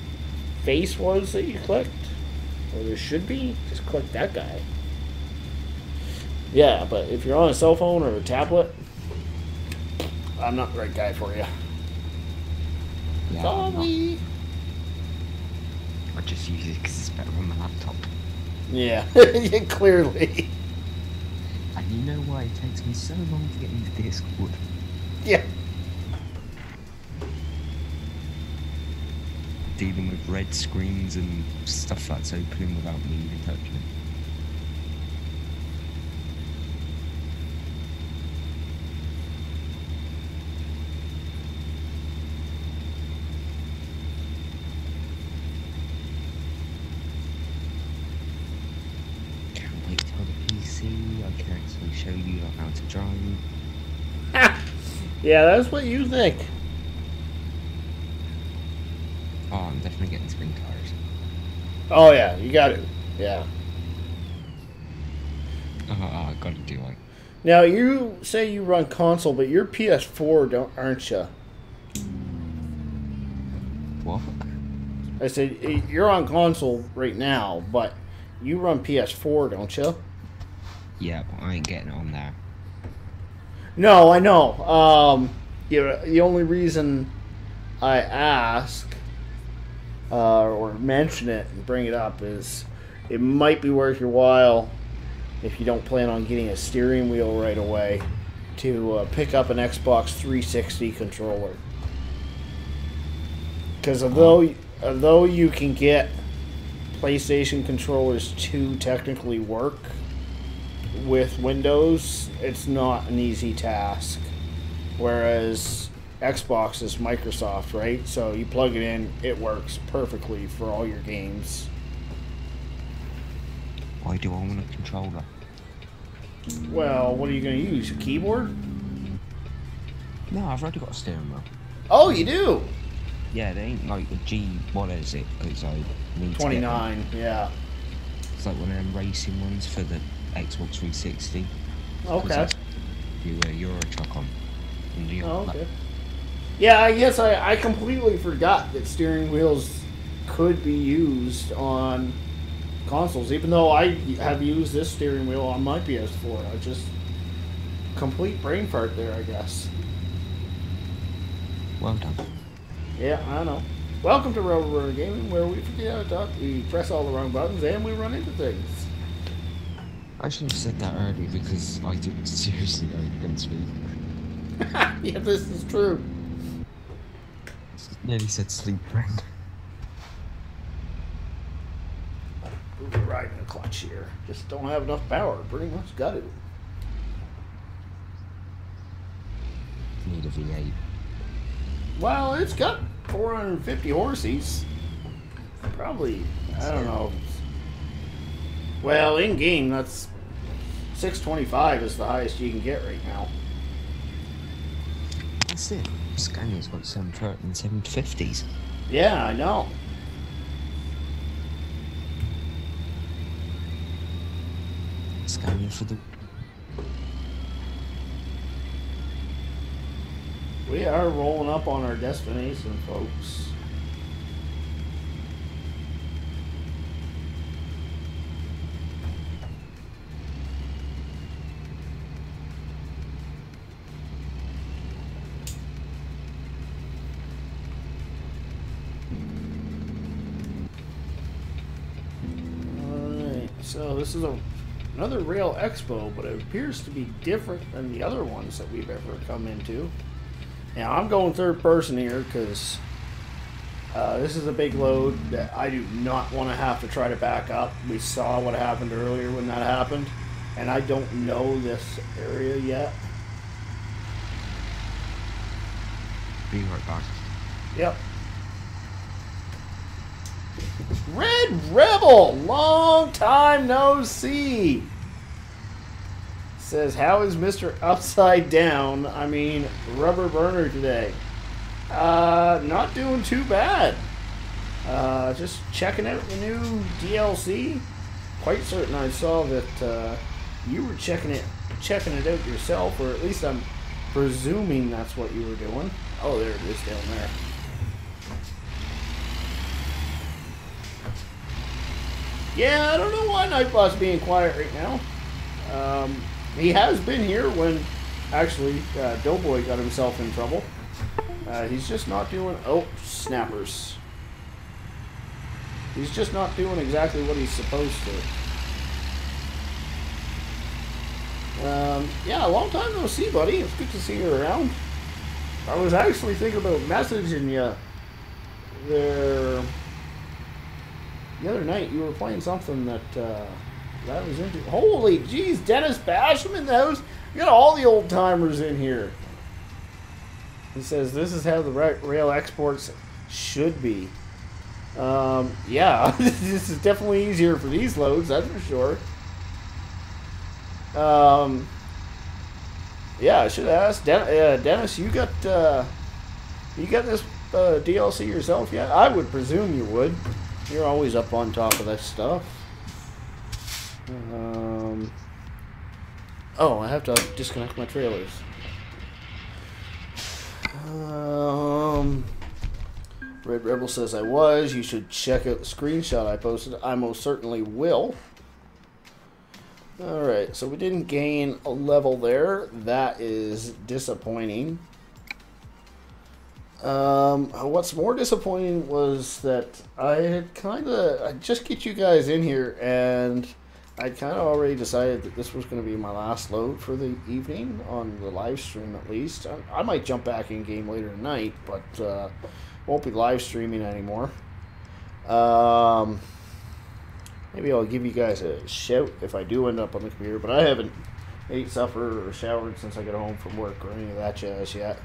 face was that you clicked, or there should be. Just click that guy. Yeah, but if you're on a cell phone or a tablet, I'm not the right guy for you. Yeah, Sorry. I just use it because it's better on my laptop. Yeah, yeah, clearly. And you know why it takes me so long to get into Discord? Yeah. dealing with red screens and stuff that's opening without me even touching it. Can't wait to have a PC. I can actually show you how to drive. Yeah, that's what you think. Oh, I'm definitely getting spin tires. Oh yeah, you got it. Yeah. Oh, I gotta do it. Now you say you run console, but you're PS4, aren't you? What? I said you're on console right now, but you run PS4, don't you? Yeah, but I ain't getting on there. No, I know. The only reason I ask or mention it and bring it up is it might be worth your while if you don't plan on getting a steering wheel right away to pick up an Xbox 360 controller. Because although you can get PlayStation controllers to technically work with Windows, it's not an easy task. Whereas Xbox is Microsoft, right? So you plug it in, it works perfectly for all your games. Why do I want a controller? Well, what are you going to use? A keyboard? No, I've already got a steering wheel. Oh, you do? Yeah, they ain't like the G. What is it? Because I need 29, yeah. It's like one of them racing ones for the Xbox 360. Okay. You wear Euro truck on. Oh, okay. Yeah, I guess I completely forgot that steering wheels could be used on consoles, even though I have used this steering wheel on my PS4. I just complete brain fart there, I guess. Well done. Yeah, I know. Welcome to Rubber Runner Gaming, where we forget how to talk, we press all the wrong buttons, and we run into things. I should have said that earlier because I did seriously couldn't speak. Yeah, this is true. Nearly said sleep friend. We're riding the clutch here. Just don't have enough power. Pretty much got it. Need a V8. Well, it's got 450 horses. Probably, I don't know. Well, in game, that's 625 is the highest you can get right now. That's it. Scania's got 730 and 750s. Yeah, I know. Scania for the... We are rolling up on our destination, folks. Alright, so this is another Rail Expo, but it appears to be different than the other ones that we've ever come into. Now, I'm going third person here because this is a big load that I do not want to have to try to back up. We saw what happened earlier when that happened, and I don't know this area yet. Be right back. Yep. Red Rebel, long time no see. Says, how is Mr. Upside Down, I mean, Rubber Burner today? Not doing too bad. Just checking out the new DLC. Quite certain I saw that you were checking it out yourself, or at least I'm presuming that's what you were doing. Oh, there it is down there. Yeah, I don't know why Nightbot's being quiet right now. He has been here when, actually, Doughboy got himself in trouble. He's just not doing... Oh, snappers. He's just not doing exactly what he's supposed to. Yeah, long time no see, buddy. It's good to see you around. I was actually thinking about messaging you there the other night. You were playing something that that was into. Holy jeez, Dennis Basham in the house. You got all the old timers in here. He says this is how the rail exports should be. Yeah, this is definitely easier for these loads, that's for sure. Yeah, I should ask Dennis. You got this DLC yourself yet? I would presume you would. You're always up on top of that stuff. Oh, I have to disconnect my trailers. Red Rebel says I was. You should check out the screenshot I posted. I most certainly will. Alright, so we didn't gain a level there. That is disappointing. What's more disappointing was that I just get you guys in here, and I'd kind of already decided that this was going to be my last load for the evening, on the live stream at least. I might jump back in game later tonight, but won't be live streaming anymore. Maybe I'll give you guys a shout if I do end up on the computer, but I haven't ate supper or showered since I got home from work or any of that jazz yet.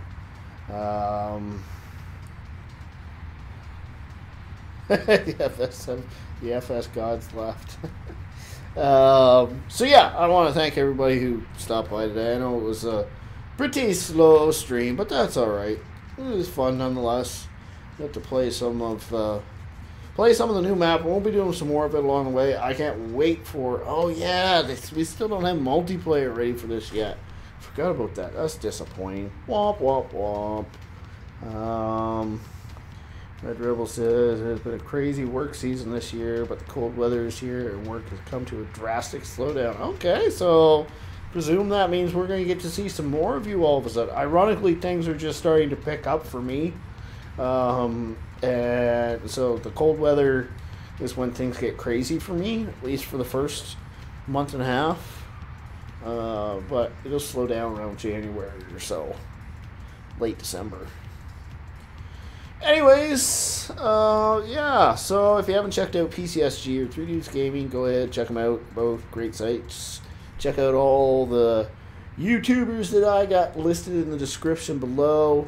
The FS gods left. So yeah, I want to thank everybody who stopped by today. I know it was a pretty slow stream, but that's alright. It was fun nonetheless. Got to play some of the new map. We'll be doing some more of it along the way. I can't wait for... Oh yeah, we still don't have multiplayer ready for this yet. Forgot about that. That's disappointing. Womp womp womp. Red Rebel says it has been a crazy work season this year, but the cold weather is here and work has come to a drastic slowdown. Okay, so presume that means we're going to get to see some more of you all of a sudden. Ironically, things are just starting to pick up for me. And so the cold weather is when things get crazy for me, at least for the first month and a half. But it'll slow down around January or so, late December. Anyways, yeah, so if you haven't checked out PCSG or 3 Dudes Gaming, go ahead, check them out. Both great sites. Check out all the YouTubers that I got listed in the description below.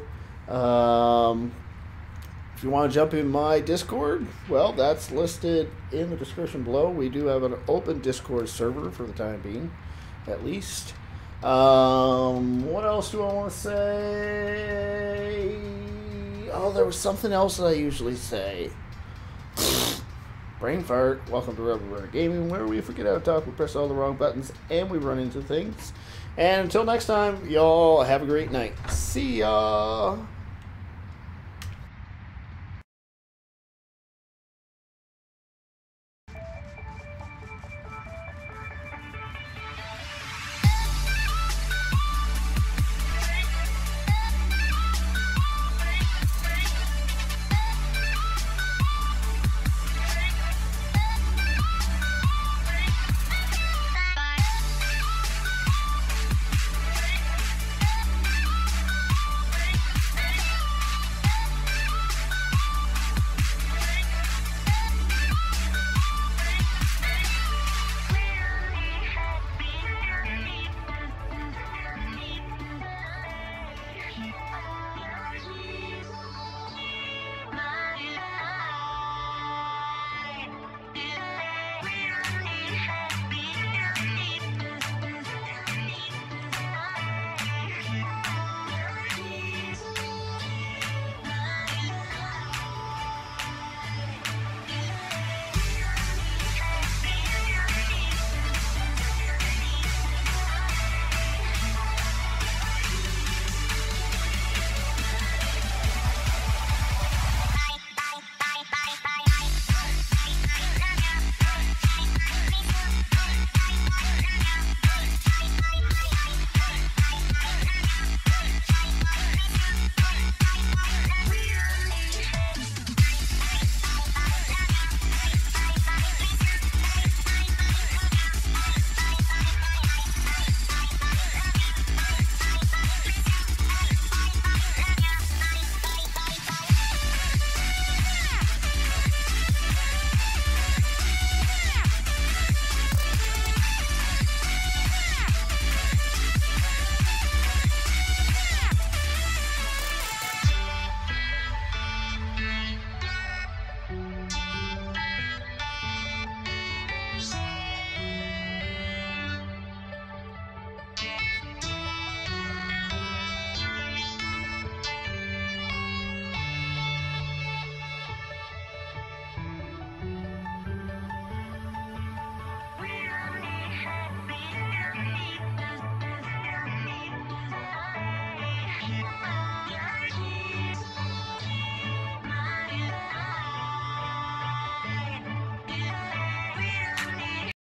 If you want to jump in my Discord, well, that's listed in the description below. We do have an open Discord server for the time being, at least. What else do I want to say? Oh, there was something else that I usually say. Brain fart. Welcome to Rebel Runner Gaming, where we forget how to talk, we press all the wrong buttons, and we run into things. And until next time, y'all have a great night. See ya!